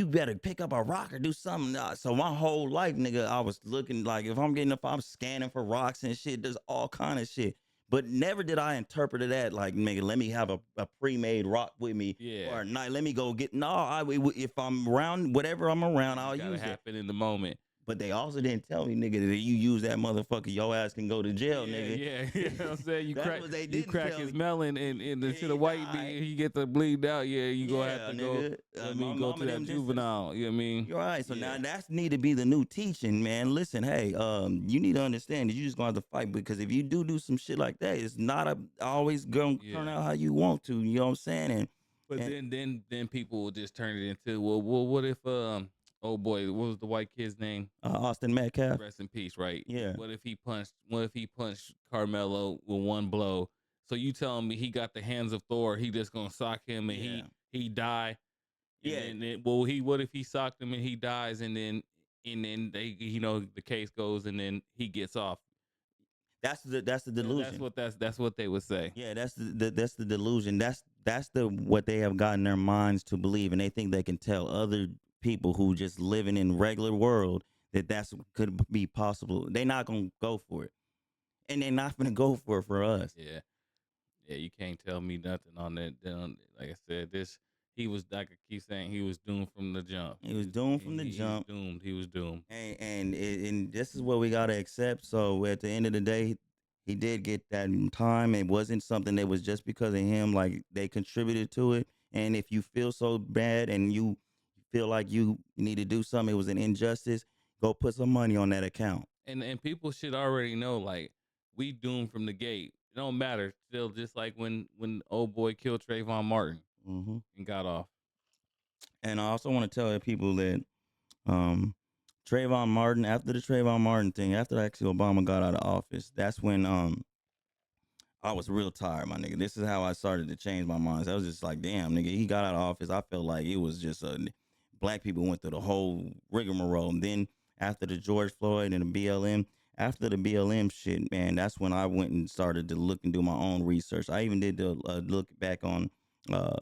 better pick up a rock or do something. So my whole life, nigga, I was looking like if I'm getting up, I'm scanning for rocks and shit. There's all kind of shit. But never did I interpret it that like, nigga, let me have a pre-made rock with me yeah, or a night. Let me go get. No, if I'm around, whatever I'm around, it I'll just gotta use it. happen in the moment. But they also didn't tell me, nigga, that you use that motherfucker, your ass can go to jail, Yeah, nigga. yeah, you know what I'm saying? That's what they You didn't crack tell his me. melon and And into the he white died. meat, he get to bleed out. Yeah, you gonna have Yeah, to go. nigga. You know what I My mean, go mama to that them just juvenile. You know what I mean? you're right. So now Yeah, that's need to be the new teaching, man. Listen, hey, you need to understand that you just gonna have to fight, because if you do some shit like that, it's not always gonna turn yeah. out how you want to. You know what I'm saying? But And then people will just turn it into well what if oh boy, what was the white kid's name? Austin Metcalf, Rest in peace, right? yeah, What if he punched Carmelo with one blow? So you telling me he got the hands of Thor, he just gonna sock him and yeah, he die and yeah. then well he what if he socked him and he dies and then they the case goes and then he gets off. That's the delusion. That's what they would say. Yeah, that's the delusion. That's the what they have gotten their minds to believe, and they think they can tell other people who just living in regular world that that's could be possible. They're not gonna go for it, and they're not gonna go for it for us. Yeah. Yeah, you can't tell me nothing on that. Like I said, this he was like I keep saying he was doomed from the jump. It was doomed from the He's jump, doomed. He was doomed. and this is what we gotta accept. So at the end of the day, he did get that time. It wasn't something that was just because of him. Like they contributed to it. And if you feel so bad and you feel like you need to do something, it was an injustice. Go put some money on that account. And people should already know like we doomed from the gate. It don't matter. Still, just like when old boy killed Trayvon Martin Hmm. and got off. And I also want to tell people that um, Trayvon Martin, after the Trayvon Martin thing, after actually Obama got out of office, that's when I was real tired, my nigga. This is how I started to change my mind. I was just like, damn, nigga, he got out of office. I felt like it was just black people went through the whole rigmarole. And then after the George Floyd and the BLM, after the BLM shit, man, that's when I went and started to look and do my own research. I even did the look back on uh,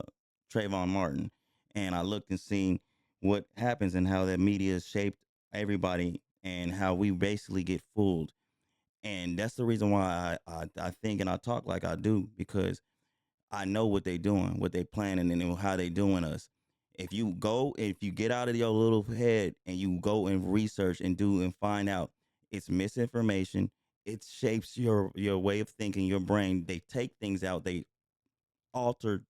Trayvon Martin, and I looked and seen what happens and how that media has shaped everybody and how we basically get fooled. And that's the reason why I think and I talk like I do, because I know what they doing, what they planning, and how they doing us. If you get out of your little head and you go and research and do and find out, it's misinformation. It shapes your way of thinking, your brain. They take things out. They alter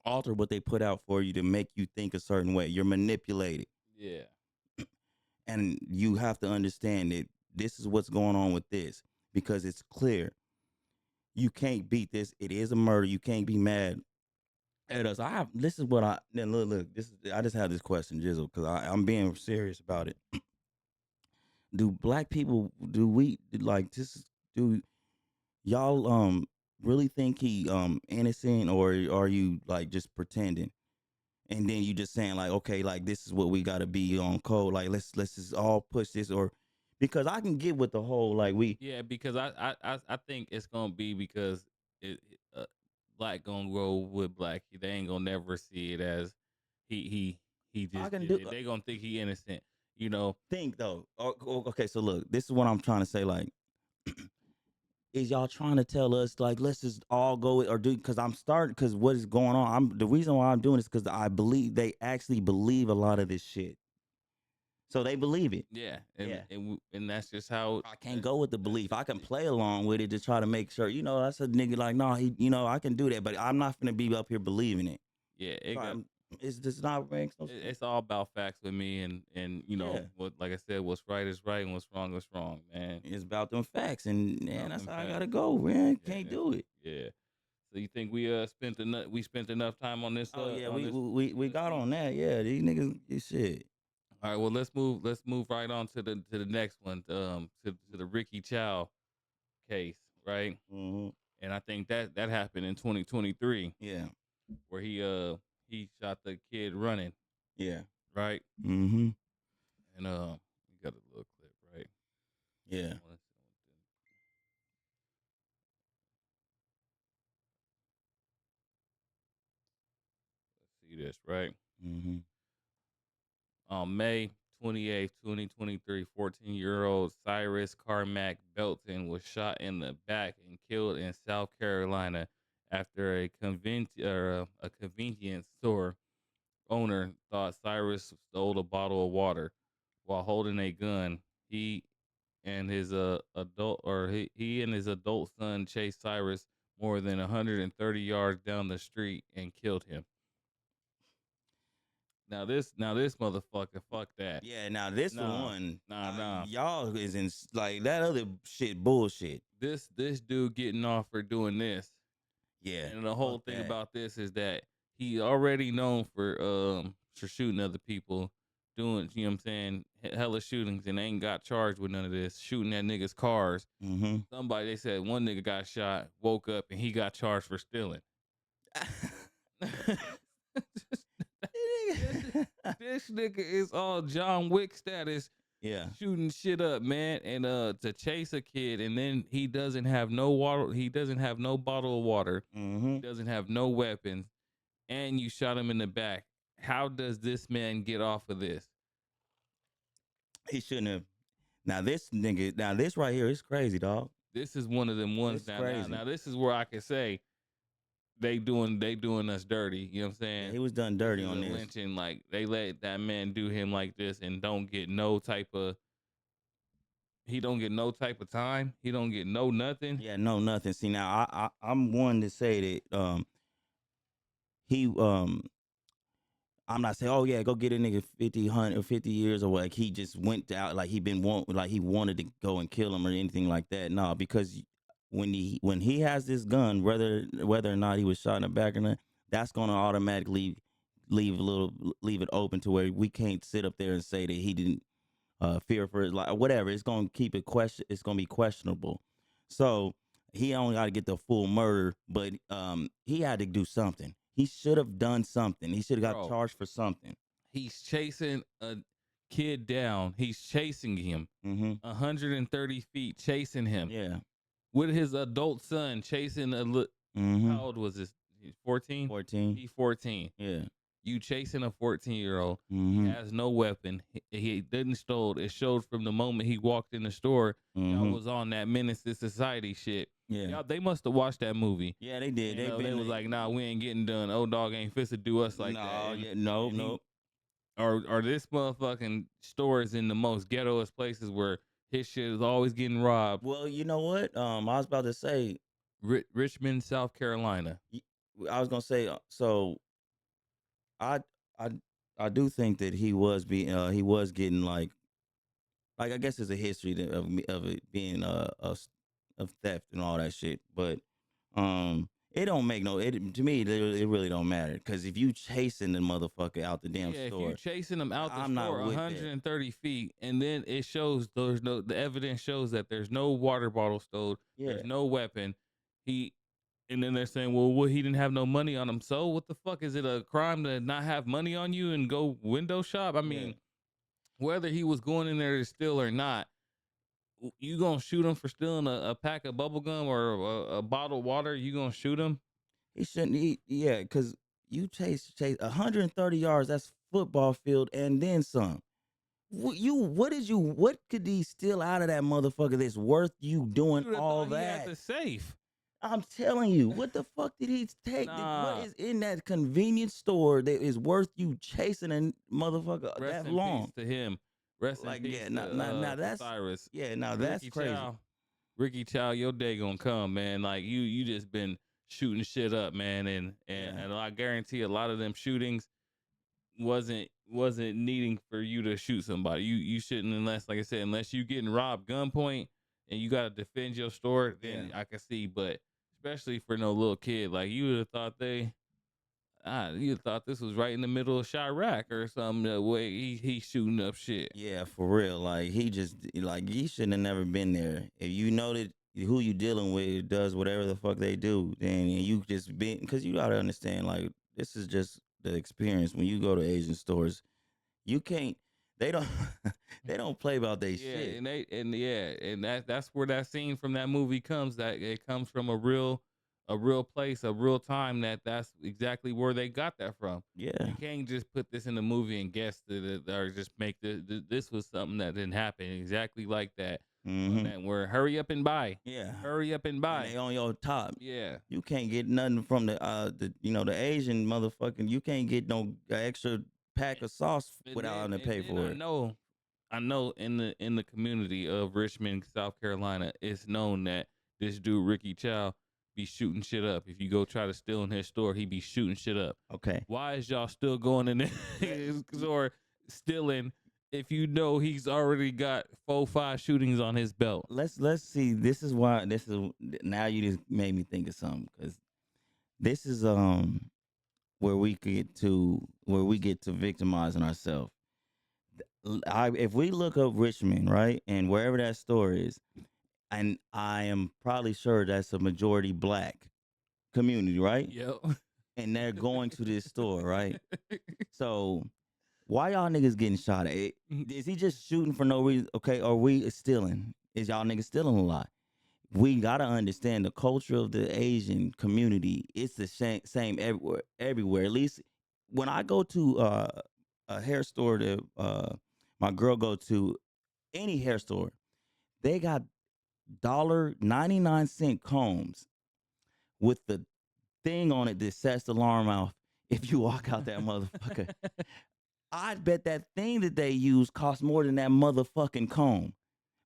alter what they put out for you to make you think a certain way. You're manipulated, Yeah. and you have to understand that this is what's going on with this, because it's clear. You can't beat this. It is a murder. You can't be mad at us. This is what I now look. This is I just have this question, Jizzle, because I'm being serious about it. Do black people do we like this? Do y'all really think he innocent, or are you like just pretending? And then you just saying like, okay, like this is what we got to be on code. Like let's just all push this, or because I can get with the whole like we. Yeah, because I think it's gonna be because black gonna grow with black. They ain't gonna never see it as he he I just can did do it. They gonna think he innocent. You know. think though. Okay, so look, this is what I'm trying to say. Like, is y'all trying to tell us like let's just all go or do? Because I'm starting. Because what is going on? The reason why I'm doing this because I believe they actually believe a lot of this shit. So they believe it. Yeah, Yeah. and that's just how I can't go with the belief. I can play along with it to try to make sure, that's a nigga like, no, I can do that, but I'm not gonna be up here believing it. Yeah, So it's just not makes no sense. it's all about facts with me, and Yeah. what, like I said, what's right is right and what's wrong is wrong, man. It's about them facts, and man, that's them how I facts. gotta go, man. Yeah, Can't do it. Yeah. So you think we spent enough time on this? Oh yeah, on this, we got one? on that. Yeah, these niggas, this shit. All right. Well, let's move right on to the next one. To the Ricky Chow case, right? Mm-hmm. And I think that happened in 2023, Yeah, where he shot the kid running, yeah. right? Mm-hmm. And we got a little clip, right? Yeah. Let's see this, right? Mm-hmm. On May 28th, 2023, 14-year-old Cyrus Carmack Belton was shot in the back and killed in South Carolina after a convenience store owner thought Cyrus stole a bottle of water. While holding a gun, he and his he and his adult son chased Cyrus more than 130 yards down the street and killed him. Now this motherfucker, fuck that. Yeah. Now this one, Nah. y'all is in like that other shit bullshit. This dude getting off for doing this. Yeah. And the whole fuck thing that. about this is that he already known for shooting other people, doing, you know what I'm saying, hella shootings, and ain't got charged with none of this, shooting at niggas' cars. Mm-hmm. Somebody, they said one nigga got shot, woke up, and he got charged for stealing. This nigga is all John Wick status. Yeah. Shooting shit up, man, and to chase a kid, and then he doesn't have no water. He doesn't have no bottle of water. Mm-hmm. He doesn't have no weapons, and you shot him in the back. How does this man get off of this? He shouldn't have. Now this right here is crazy, dog. This is one of them ones. Now this is where I can say they doing us dirty. You know what I'm saying? Yeah, he was done dirty on this. Lynching, like they let that man do him like this and don't get no type of. He don't get no type of time. He don't get no nothing. Yeah, no nothing. See, now I'm one to say that he I'm not saying, oh yeah, go get a nigga 50, 100 or 50 years or what. Like he just went out like he wanted to go and kill him or anything like that. No, because when he has this gun, whether or not he was shot in the back or not, that's gonna automatically leave it open to where we can't sit up there and say that he didn't fear for his life or whatever. It's gonna keep it it's gonna be questionable. So he only got to get the full murder, but he had to do something. He should have done something. He should have got charged for something. He's chasing a kid down. He's chasing him 130 feet, chasing him. Yeah. With his adult son chasing how old was this? 14? 14. He's 14. Yeah. You chasing a 14-year-old. He has no weapon. He didn't stole. It showed from the moment he walked in the store. Y'all was on that menace to society shit. Yeah. Y'all, they must have watched that movie. Yeah, they did. They was like, nah, we ain't getting done. Old dog ain't fit to do us like that. Yeah, no. Or this motherfucking store is in the most ghettoest places where his shit is always getting robbed. Well, you know what? I was about to say Richmond, South Carolina. I was gonna say so. I do think that he was getting like I guess there's a history of it being of theft and all that shit, but it don't make to me it really don't matter because if you chasing the motherfucker out the damn store, if you chasing him out the I'm store not with 130 feet, and then it shows the evidence shows that there's no water bottle stowed, there's no weapon, and then they're saying, well, he didn't have no money on him. So what the fuck? Is it a crime to not have money on you and go window shop? I mean, whether he was going in there to steal or not, you gonna shoot him for stealing a pack of bubble gum or a bottle of water? You gonna shoot him? He shouldn't. Because you chase 130 yards. That's football field and then some. What could he steal out of that motherfucker that's worth you doing all that? He had the safe. I'm telling you, what the fuck did he take? What is in that convenience store that is worth you chasing a motherfucker Rest that in long? peace to him. Rest in Like, peace yeah, now to that's, Cyrus. yeah, now that's Ricky crazy. Chow. Ricky Chow, your day gonna come, man. Like you just been shooting shit up, man, Yeah. and I guarantee a lot of them shootings wasn't needing for you to shoot somebody. You shouldn't, unless, like I said, unless you getting robbed gunpoint and you gotta defend your store, then Yeah. I can see. But especially for no little kid, like you would have thought you thought this was right in the middle of Chirac or something. The way he shooting up shit. Yeah, for real. Like he just like he shouldn't have never been there. If you know that who you dealing with does whatever the fuck they do, then you just been because you gotta understand like this is just the experience when you go to Asian stores. You can't. They don't. They don't play about their Yeah, shit. and that's where that scene from that movie comes. That it comes from a real place, a real time. That's exactly where they got that from. Yeah. You can't just put this in the movie and guess that or just make this was something that didn't happen exactly like that. On Mm-hmm. that where hurry up and buy, Yeah. hurry up and And buy. they on your top. Yeah, You can't get nothing from the Asian motherfucking. You can't get no extra pack of sauce without having to and pay then for it. I know in the community of Richmond, South Carolina, it's known that this dude Ricky Chow be shooting shit up. If you go try to steal in his store, he be shooting shit up. Okay. Why is y'all still going in his store stealing if you know he's already got 4-5 shootings on his belt? Let's see. This is why. This is now you just made me think of something because this is where we get to victimizing ourselves. If we look up Richmond, right, and wherever that store is, and I am probably sure that's a majority black community, right? Yep. And they're going to this store, right? So why y'all niggas getting shot at? Is he just shooting for no reason? Okay, are we stealing? Is y'all niggas stealing a lot? We gotta understand the culture of the Asian community. It's the same everywhere. Everywhere. At least when I go to a hair store that my girl go to, any hair store, they got $1.99 combs with the thing on it that sets the alarm off if you walk out that motherfucker. I bet that thing that they use costs more than that motherfucking comb.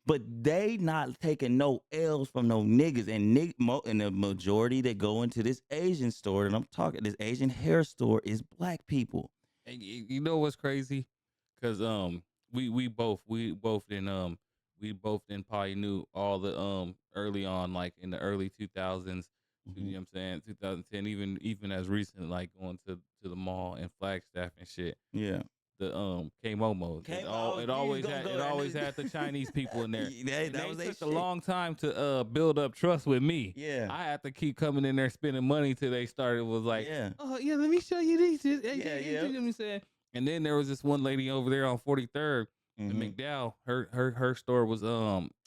But they not taking no L's from no niggas, and the majority that go into this Asian store, and I'm talking this Asian hair store, is black people. And you know what's crazy? Cause we both then probably knew all the early on, like in the early 2000s, you know Mhm. what I'm saying, 2010, even as recent, like going to the mall and Flagstaff and shit. Yeah, The K Momos. It always had the Chinese people in there. And that they was they took a shit. long time to build up trust with me. Yeah, I had to keep coming in there spending money till they started was like, yeah, oh yeah, let me show you these. yeah, You yeah. know what I'm saying? And then there was this one lady over there on 43rd, the Hmm. McDowell. Her store was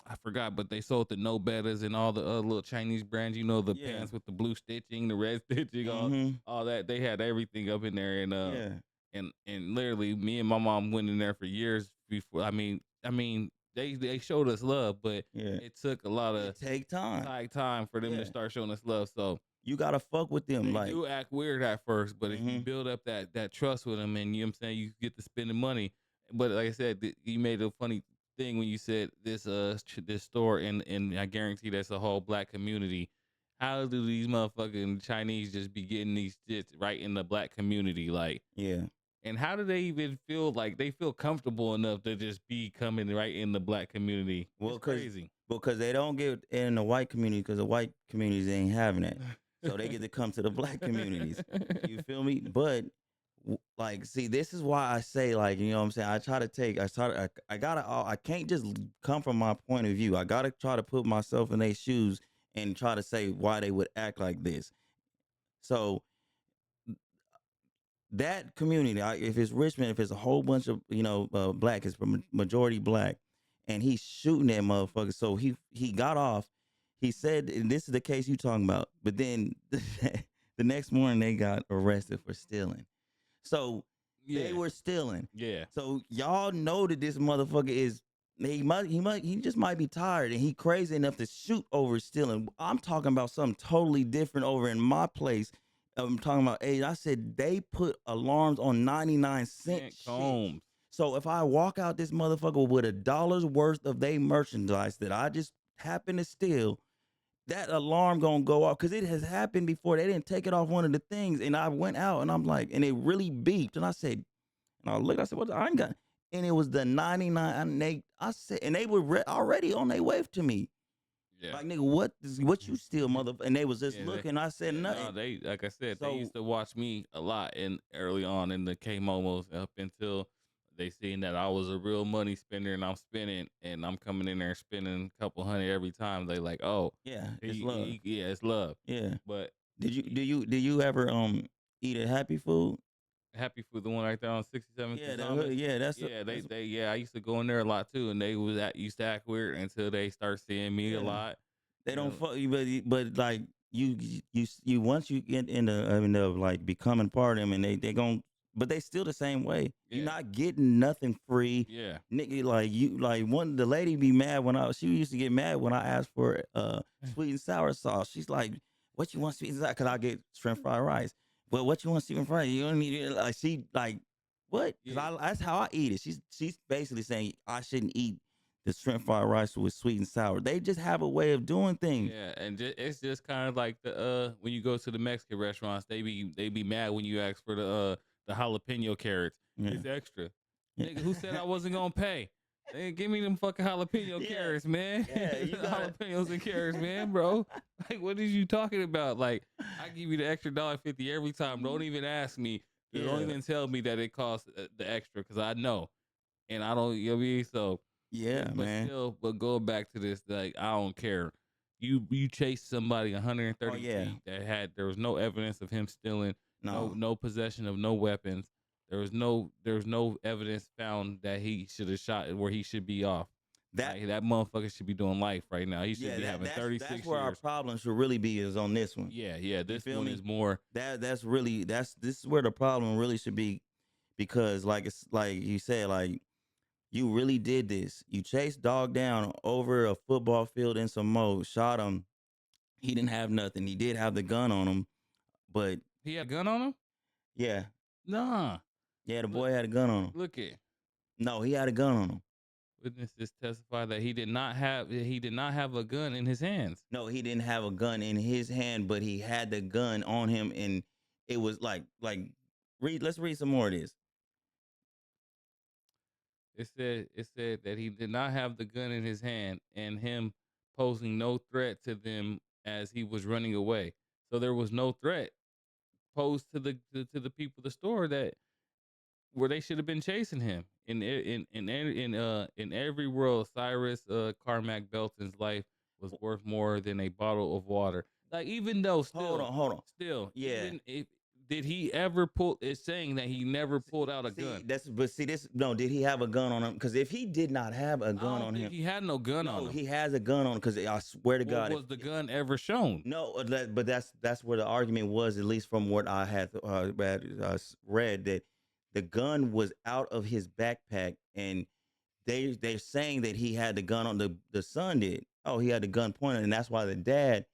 I forgot, but they sold the no bettas and all the little Chinese brands. You know, the Yeah. pants with the blue stitching, the red stitching, Hmm. all that. They had everything up in there, Yeah, and literally me and my mom went in there for years before. I mean, they showed us love, but yeah. it took a lot of It take time. time for them Yeah, to start showing us love. So you gotta fuck with them. they Like, do act weird at first, but if you hmm build up that trust with them, and you know what I'm saying, you get to spending money. But like I said, you made a funny thing when you said this store, and I guarantee that's a whole black community. How do these motherfucking Chinese just be getting these shits right in the black community, like? yeah. And how do they even feel like they feel comfortable enough to just be coming right in the black community? Well, It's crazy. because they don't get in the white community because the white communities ain't having that, so they get to come to the black communities. You feel me? But like, see, this is why I say, like, you know what I'm saying. I gotta. I can't just come from my point of view. I gotta try to put myself in their shoes and try to say why they would act like this. So that community, if it's Richmond, if it's a whole bunch of black, it's majority black, and he's shooting that motherfucker. So he got off. He said, and this is the case you talking about. But then the next morning they got arrested for stealing. So they Yeah, were stealing. yeah. So y'all know that this motherfucker is. He just might be tired and he crazy enough to shoot over stealing. I'm talking about something totally different over in my place. I'm talking about age. I said they put alarms on 99 cent shit. Combs. So if I walk out this motherfucker with $1 worth of they merchandise that I just happen to steal, that alarm gonna go off because it has happened before. They didn't take it off one of the things, and I went out and I'm like, and it really beeped, and I said, and I looked, I said, what? I ain't got, and it was the 99. And I said, and they were already on their way to me. Yeah. Like, nigga, what you steal, mother? And they was just Yeah, looking. I said yeah, nothing. no, they like I said, they So used to watch me a lot in early on in the K Momos up until they seen that I was a real money spender and I'm spending and I'm coming in there spending a couple hundred every time. They like, oh, yeah, it's love. yeah, it's love. Yeah. But Do you ever eat a happy food? Happy Food, the one right there on 67th Yeah, and Thomas. yeah, that's Yeah, that's I used to go in there a lot too, and they used to act weird until they start seeing me a yeah. lot. They You don't know, fuck you, but like you once you get into like becoming part of them, and they gon' but they still the same way. You're yeah, not getting nothing free, yeah, nigga. Like you, like one the lady be mad when she used to get mad when I asked for sweet and sour sauce. She's like, "What you want sweet and sour?" Cause I get shrimp fried rice. Well, what you want sweet and fried? You don't need it. Like she like what? Cause yeah. that's how I eat it. She's basically saying I shouldn't eat the shrimp fried rice with sweet and sour. They just have a way of doing things. Yeah, and it's just kind of like the when you go to the Mexican restaurants, they be mad when you ask for the jalapeno carrots. Yeah. It's extra. Yeah. Nigga, who said I wasn't gonna pay? Hey, give me them fucking jalapeno Yeah. carrots, man. Yeah, you gotta- Jalapenos and carrots, man, bro. Like, what is you talking about? Like, I give you the extra $1.50 every time. Don't even ask me. Don't Yeah. even tell me that it costs the extra because I know, and I don't. You know what I mean? So Yeah, but man. still, but going back to this, like I don't care. You chased somebody 130 Oh yeah. feet that there was no evidence of him stealing, No. no possession of no weapons. There was no evidence found that he should have shot where he should be off. That Like, that motherfucker should be doing life right now. He should yeah, be having that's 36 where our years. problem should really be is on this one. Yeah, yeah. This feel one me? is more. That's really this is where the problem really should be because like it's like you said, like you really did this. You chased dog down over a football field in some mode, shot him. He didn't have nothing. He did have the gun on him, but He had a gun on him? yeah, Nah. yeah, the Look, boy had a gun on him. look it. No, he had a gun on him. Witnesses testify that he did not have a gun in his hands. No, he didn't have a gun in his hand, but he had the gun on him, and it was like read. Let's read some more of this. It said that he did not have the gun in his hand and him posing no threat to them as he was running away. So there was no threat posed to the people of the store that where they should have been chasing him. In every world, Cyrus Carmack Belton's life was worth more than a bottle of water. Like, even though Hold on. still, Yeah. even if did he ever pull? It's saying that he never pulled out a See, gun. this. No, did he have a gun on him? Because if he did not have a I gun don't on think him, he had no gun on no, him. he has a gun on him. Because I swear to God, Was the gun ever shown? no, but that's where the argument was. At least from what I had read, that the gun was out of his backpack, and they're saying that he had the gun on. The son did. Oh, he had the gun pointed, and that's why the dad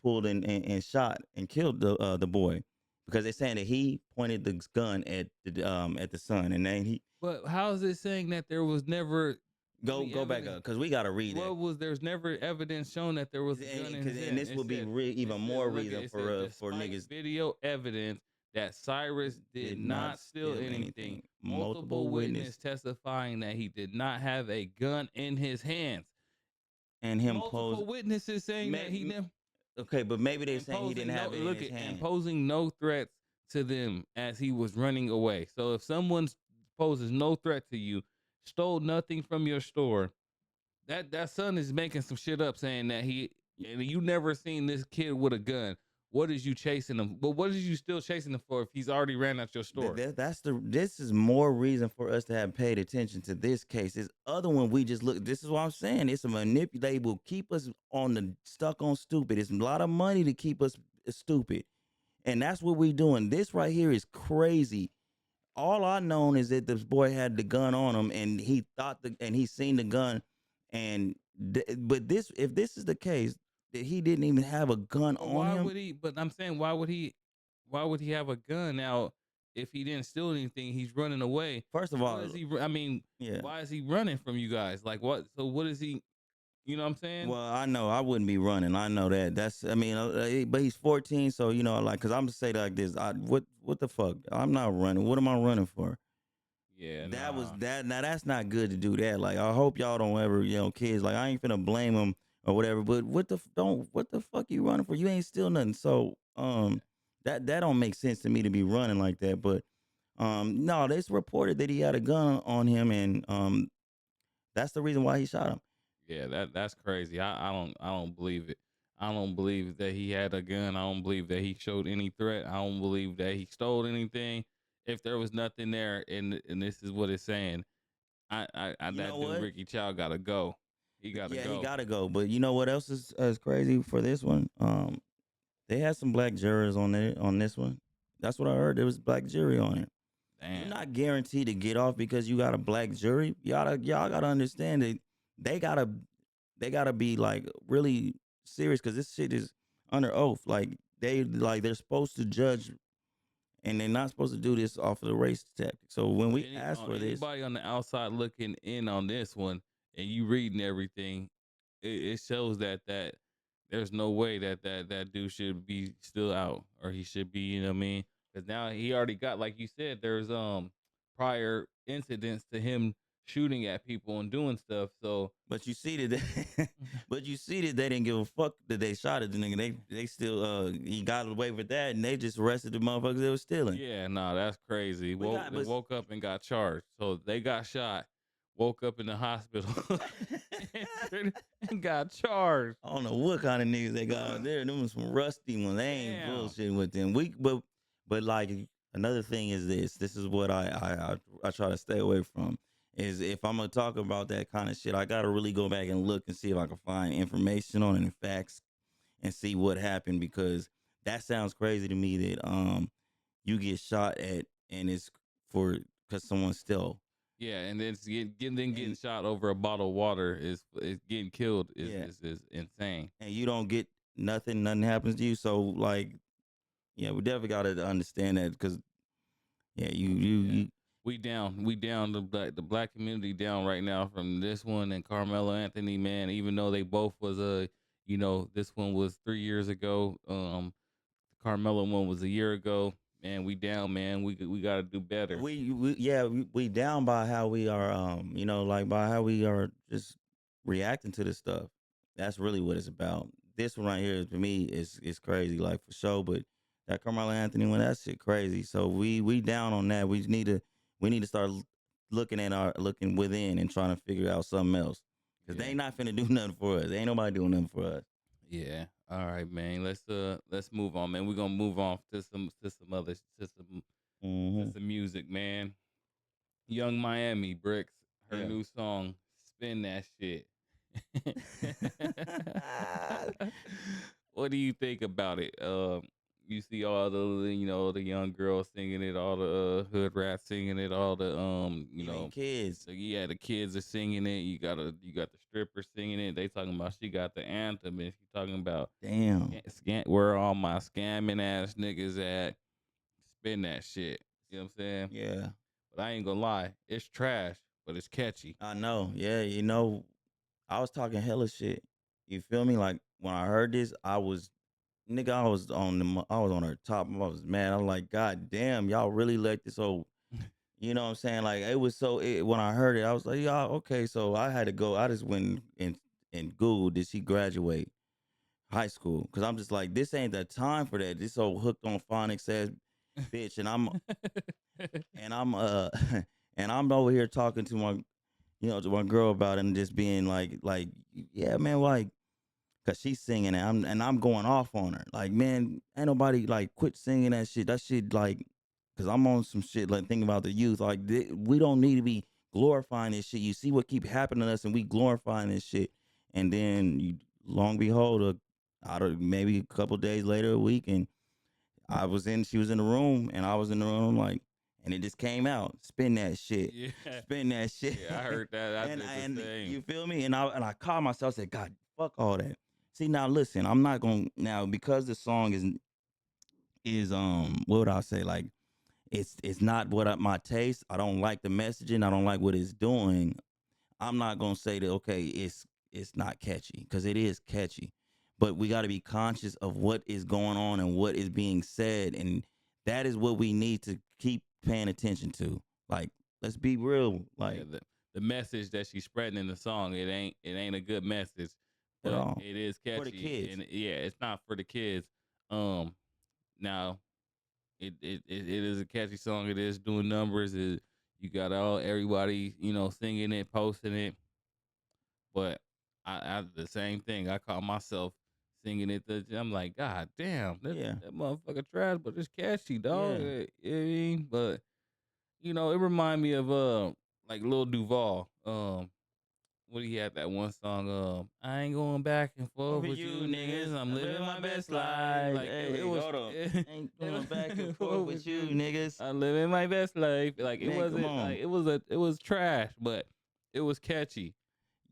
pulled and shot and killed the boy, because they're saying that he pointed the gun at the son, and then he But how is it saying that there was never any go back evidence? up because we got to read that. There's never evidence shown that there was a gun in his hand. This It will be said- even it more said, look, reason it for said, for despite niggas video evidence that Cyrus did not steal anything. Multiple witnesses testifying that he did not have a gun in his hands. and him Multiple pose. witnesses saying that he never. Okay, but maybe they're saying he didn't have it in his hand. And posing no threats to them as he was running away. So if someone poses no threat to you, stole nothing from your store, that son is making some shit up saying that and you never seen this kid with a gun. What is you chasing him? But what is you still chasing him for if he's already ran out your store? This is more reason for us to have paid attention to this case. This other one we just look. This is what I'm saying. It's a manipulate. Will keep us stuck on stupid. It's a lot of money to keep us stupid, and that's what we doing. This right here is crazy. All I known is that this boy had the gun on him, and he thought and he seen the gun, and but if this is the case that he didn't even have a gun on Why him. would he? But I'm saying, why would he have a gun now? if he didn't steal anything, he's running away. First of Why all, is he? I mean, yeah. why is he running from you guys? Like what? So what is he? You know what I'm saying? Well, I know I wouldn't be running. I know that. That's. I mean, but he's 14, so like, cause I'm gonna say it like this. What the fuck? I'm not running. What am I running for? Yeah, That was nah. that. Now that's not good to do that. Like, I hope y'all don't ever, kids. Like, I ain't finna blame them or whatever. But what the fuck you running for? You ain't steal nothing. So that don't make sense to me to be running like that. But no, it's reported that he had a gun on him, and that's the reason why he shot him. Yeah, that's crazy. I don't believe it. I don't believe that he had a gun. I don't believe that he showed any threat. I don't believe that he stole anything. If there was nothing there, and this is what it's saying, I You know that dude what? Ricky Chow gotta go. He gotta Yeah, he go. gotta go. But you know what else is crazy for this one? They had some black jurors on there on this one. That's what I heard. There was black jury on it. You're Damn. not guaranteed to get off because you got a black jury. Y'all gotta understand that they gotta they gotta be like really serious because this shit is under oath. They're supposed to judge, and they're not supposed to do this off of the race tactic. So when So we ask for this, anybody on the outside looking in on this one, and you reading everything, it shows that there's no way that dude should be still out, or he should be. You know what I mean? Because now he already got, like you said, there's prior incidents to him shooting at people and doing stuff. So but you see that, but you see that they didn't give a fuck that they shot at the nigga. They still he got away with that, and they just arrested the motherfuckers that was stealing. yeah, nah, that's crazy. We got, They but woke up and got charged. So they got shot, woke up in the hospital, and got charged. I don't know what kind of niggas they got out there. Them was some rusty ones. They ain't Damn. bullshitting with them. But like another thing is this. This is what I try to stay away from. Is if I'm gonna talk about that kind of shit, I gotta really go back and look and see if I can find information on it and facts and see what happened, because that sounds crazy to me that you get shot at and it's for because someone stole. Yeah, and then getting And shot over a bottle of water is getting killed yeah, is insane. and you don't get nothing happens to you. So like, yeah, we definitely gotta understand that because yeah, Yeah. you We down the black community down right now from this one and Carmelo Anthony, man. Even though they both was this one was 3 years ago. Carmelo one was a year ago. Man, we down, man. We got to do better. we down by how we are like by how we are just reacting to this stuff. That's really what it's about. This one right here for me is crazy, like for sure. But that Carmelo Anthony one, that shit crazy. So we down on that. We need to start looking within and trying to figure out something else, because they Yeah. ain't not finna do nothing for us. Ain't nobody doing nothing for us. Yeah. All right, man. Let's move on, man. We're gonna move on to some other to Hmm. some music, man. Young Miami Bricks, her Yeah. new song, Spin That Shit. What do you think about it? You see all the young girls singing it, all the hood rats singing it, all the Even kids. yeah, the kids are singing it. You got the strippers singing it. They talking about she got the anthem, and she talking about Damn. where all my scamming ass niggas at. Spin that shit. You know what I'm saying? Yeah. But I ain't gonna lie, it's trash, but it's catchy. I know. Yeah. I was talking hella shit. You feel me? Like when I heard this, nigga, I was on her top. I was mad. I was like, God damn, y'all really let this old, you know what I'm saying? Like it was when I heard it, I was like, y'all okay. So I had to go. I just went and Googled, did she graduate high school? Because I'm just like, this ain't the time for that. This old hooked on phonics ass bitch, and I'm and I'm over here talking to my girl about it and just being like, yeah, man, like, cause she's singing it, I'm going off on her. Like, man, ain't nobody like quit singing that shit. That shit like, cause I'm on some shit like thinking about the youth. Like, we don't need to be glorifying this shit. You see what keep happening to us, and we glorifying this shit, and then long behold, out of maybe a couple days later, a week, and she was in the room, and I was in the room, like, and it just came out. Spin that shit. Yeah. Spin that shit. Yeah, I heard that. I and did the same. you feel me? And I caught myself, said, God, fuck all that. See, now listen, I'm not gonna now, because the song is what would I say, like, it's not my taste. I don't like the messaging. I don't like what it's doing. I'm not gonna say that okay, it's not catchy because it is catchy, but we got to be conscious of what is going on and what is being said, and that is what we need to keep paying attention to. Like, let's be real, Yeah, like the message that she's spreading in the song, it ain't a good message, at but all it is for the catchy, kids. and yeah, it's not for the kids. Um, now it is a catchy song. It is doing numbers. You got everybody singing it, posting it, but I the same thing. I caught myself singing it. I'm like, God damn, that Yeah, that motherfucker trash, but it's catchy, dog. yeah. You know what I mean? But it remind me of like Lil Duval. What he had that one song, I ain't going back and forth Over with you you niggas, niggas. I'm I'm living living my my best best life. life. Like it Hey, was hold on, ain't it going back and was forth with you you. niggas. I'm living my best life. Like it Man, come wasn't like on. it was trash, but it was catchy.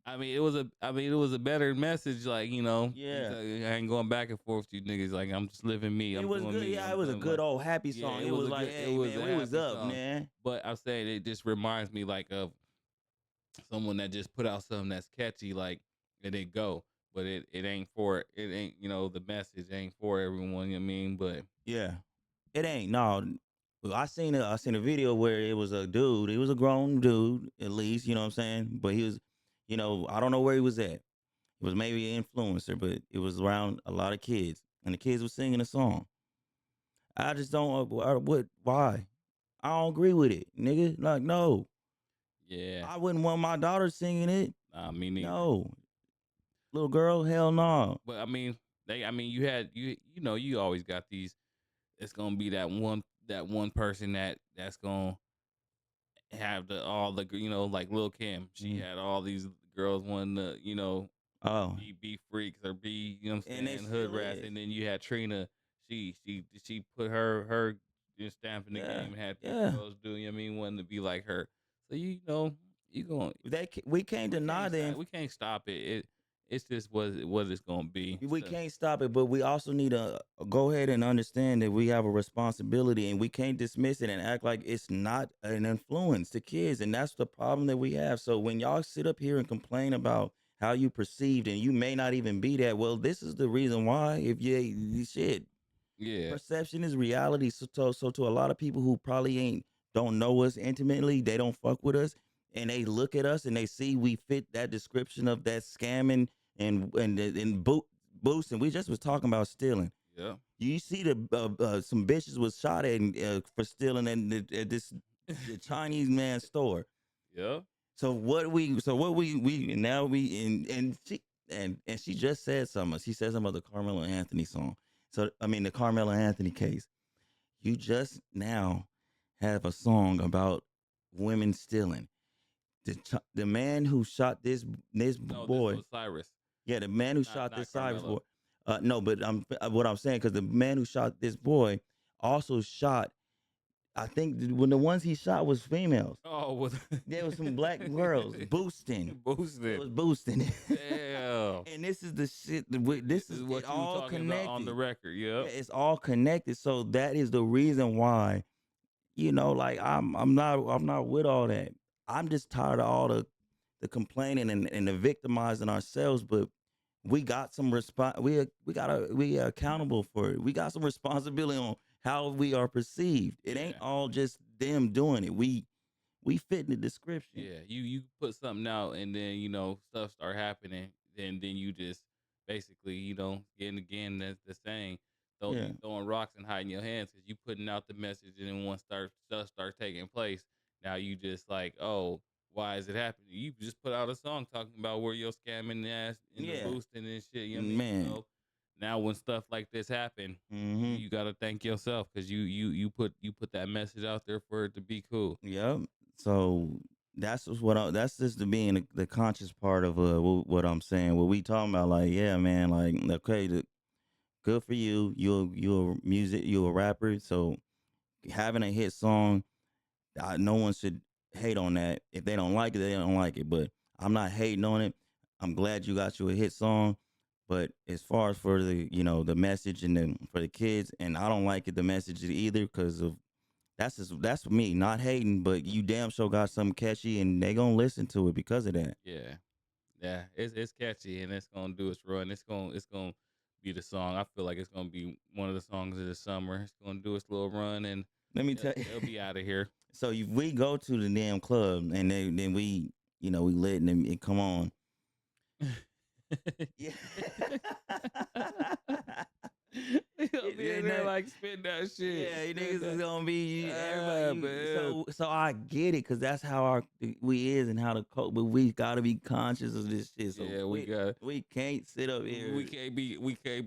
It was a better message. Like he's Yeah. like, I ain't going back and forth with you niggas. Like I'm just living me. It I'm was doing good. me. Yeah, I'm it was a doing good like old happy yeah. song. It It was was a like, good. It hey was man, a we was happy up, song. man. But I'm saying it just reminds me like of someone that just put out something that's catchy, like and it go, but it ain't for it ain't the message ain't for everyone. You know what I mean? But Yeah. It ain't no. I seen a video where it was a dude. He was a grown dude, at least, you know what I'm saying? But he was, I don't know where he was at. He was maybe an influencer, but it was around a lot of kids. And the kids were singing a song. I just don't what why? I don't agree with it, nigga. Like, no. yeah, I wouldn't want my daughter singing it. nah, me neither. No. Little girl, hell no. But you had you always got these. It's gonna be that one person that's gonna have all the like Lil Kim. She Mm. had all these girls wanting to Oh. be freaks or be what I'm And it saying hood still rats, is. and then you had Trina. She put her stamp in the Yeah. game and had these Yeah. girls do. You know what I mean, wanting to be like her. So you going We can't deny the we can't stop it. It's just what it's gonna be. we So can't stop it, but we also need to go ahead and understand that we have a responsibility, and we can't dismiss it and act like it's not an influence to kids, and that's the problem that we have. So when y'all sit up here and complain about how you perceived, and you may not even be that, well, this is the reason why. If you shit, yeah, perception is reality. So to a lot of people who probably ain't don't know us intimately, they don't fuck with us, and they look at us and they see we fit that description of that scamming and boosting. We just was talking about stealing. yeah. You see some bitches was shot at for stealing at this the Chinese man's store. Yeah. So what we now we and she just said something. She said something about the Carmelo Anthony song. So I mean the Carmelo Anthony case. You just now have a song about women stealing. The man who shot this No, this boy, was Cyrus, yeah, the man who not shot not this Cyrus boy. Carmelo. No, but what I'm saying because the man who shot this boy also shot. I think when the ones he shot was females. Oh, was There was some black girls boosting. It boosted. was boosting. Damn. And this is the shit. This This is is it what you were all talking about on the connected. record. Yeah, Yep. it's all connected. So that is the reason why, like I'm not with all that. I'm just tired of all the complaining and the victimizing ourselves. But we got some we are accountable for it. We got some responsibility on how we are perceived. It ain't Yeah. all just them doing it. We fit in the description. Yeah. You put something out and then stuff start happening. Then you just basically getting again the saying. Yeah. You throwing rocks and hiding your hands because you putting out the message and then once stuff start taking place, now you just like, oh, why is it happening? You just put out a song talking about where you're scamming the ass and the Yeah. boosting and shit. You know what I mean? Man. So now when stuff like this happen, Mm-hmm. you got to thank yourself because you put that message out there for it to be cool. Yep. So that's just the being the conscious part of what I'm saying. What we talking about, like, yeah, man, like, okay, good for you. You're a rapper. So having a hit song, no one should hate on that. If they don't like it, they don't like it. But I'm not hating on it. I'm glad you got you a hit song. But as far as for the the message and for the kids, and I don't like it the message either because of That's me, not hating, but you damn sure got something catchy, and they gonna listen to it because of that. Yeah, yeah, it's catchy and it's gonna do its run. It's gonna be the song. I feel like it's gonna be one of the songs of the summer. It's gonna do its little run and Let me tell you. they'll be out of here. So if we go to the damn club and then we, we lit and then it come on. Yeah. We gonna be in there like spin that shit. Yeah, you spin niggas is that. gonna be Ah, everybody. man. So I get it, cause that's how we is and how to cope. But we gotta be conscious of this shit. So Yeah, we can't sit up here. we can't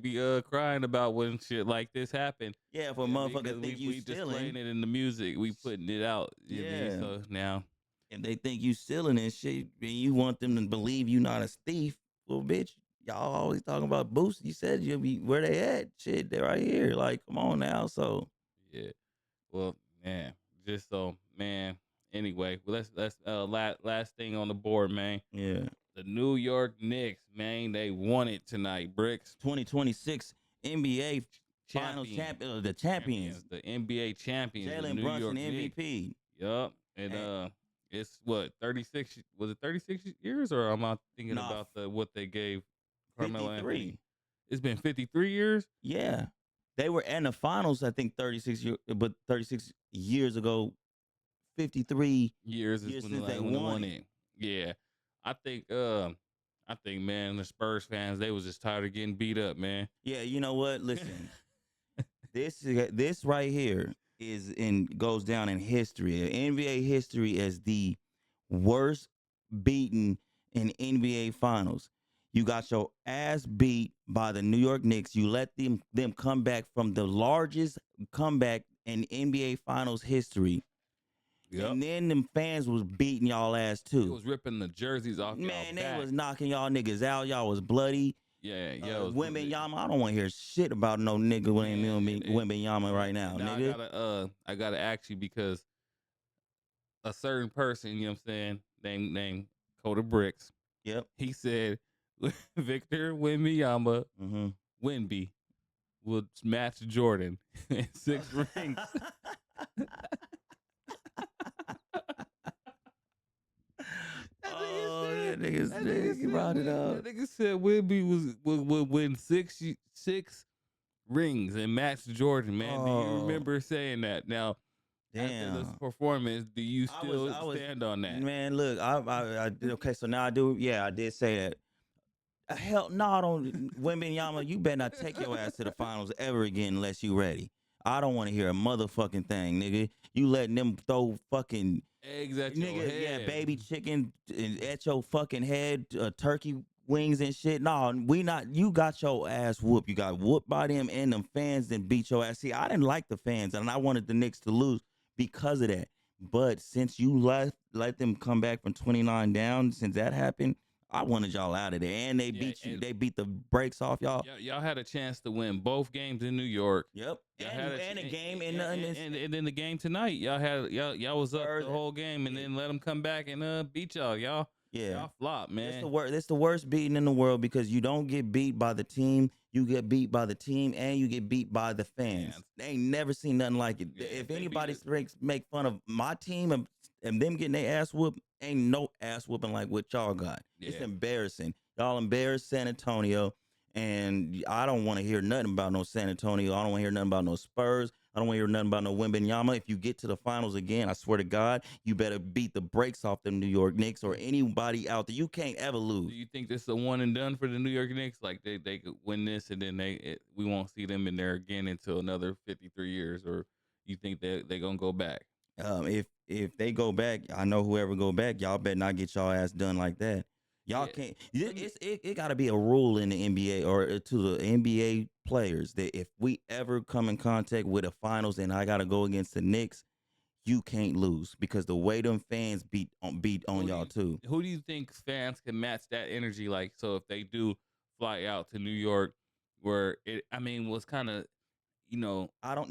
be crying about when shit like this happen. Yeah, if a Yeah, because motherfucker think you we displaying stealing. it in the music. We putting it out. You know what I mean? Yeah, So now, if they think you stealing and shit, and you want them to believe you not a thief, well, bitch, y'all always talking about boost. You said you'll be where they at. Shit, they're right here. Like, come on now. So yeah. Well, man, just so man. Anyway, well, let's last thing on the board, man. yeah, The New York Knicks, man, they won it tonight. Bricks 2026 NBA Finals the champions. the NBA champions, the Jalen New Brunson York Knicks. MVP. Yup, and And, it's what 36? Was it 36 years, or am I thinking nah, about what they gave Carmelo Anthony? 53. It's been 53 years. Yeah. They were in the finals, I think 36 years ago, 53 Years is years when since they when they won won it. it. Yeah, I think man, the Spurs fans, they was just tired of getting beat up, man. Yeah, you know what? Listen, this right here goes down in history, NBA history, as the worst beaten in NBA finals. You got your ass beat by the New York Knicks. You let them come back from the largest comeback in NBA finals history. Yep. And then them fans was beating y'all ass It too. was ripping the jerseys off y'all Man, they back. was knocking y'all niggas out. Y'all was bloody. Yeah, yeah. It was Women Yama, I don't want to hear shit about no nigga Women Yama right now, now nigga. I gotta ask you because a certain person, you know what I'm saying, named Koda Bricks, Yep. he said Victor Wembanyama Mm-hmm. Wemby would match Jordan in 6 rings. Oh, that nigga brought it up. That nigga said Wemby would win six rings and match Jordan. Man, do you Oh. remember saying that? Now, after this Damn. performance, do you I still was stand on that? Man, look, I did okay. So now I do. Yeah, I did say that. Hell no, I don't. Wembanyama, you better not take your ass to the finals ever again unless you ready. I don't want to hear a motherfucking thing, nigga. You letting them throw fucking Eggs at your nigga, yeah, head. baby chicken at your fucking head, turkey wings and shit. No, we not. You got your ass whooped. You got whooped by them and them fans that beat your ass. See, I didn't like the fans, and I wanted the Knicks to lose because of that. But since you let them come back from 29 down, since that happened, I wanted y'all out of there, and they beat you. They beat the brakes off y'all. Y'all had a chance to win both games in New York. Yep, Y'all and a game and then the game tonight. Y'all was up the whole game, and then let them come back and beat y'all. Y'all flop, man. It's the worst beating in the world because you don't get beat by the team. You get beat by the team, and you get beat by the fans. They ain't never seen nothing like it. Yeah, if anybody make fun of my team and them getting their ass whooped, ain't no ass whooping like what y'all got. Yeah. It's embarrassing. Y'all embarrassed San Antonio, and I don't want to hear nothing about no San Antonio. I don't want to hear nothing about no Spurs. I don't want to hear nothing about no Wembanyama. If you get to the finals again, I swear to God, you better beat the brakes off them New York Knicks or anybody out there. You can't ever lose. Do you think this is a one and done for the New York Knicks? Like they could win this and then we won't see them in there again until another 53 years, or you think they gonna go back? If they go back, I know whoever go back, y'all better not get y'all ass done like that. Y'all can't. It got to be a rule in the NBA or to the NBA players that if we ever come in contact with the finals and I got to go against the Knicks, you can't lose because the way them fans beat on y'all too. Who do you think fans can match that energy? Like, so if they do fly out to New York, where was kind of,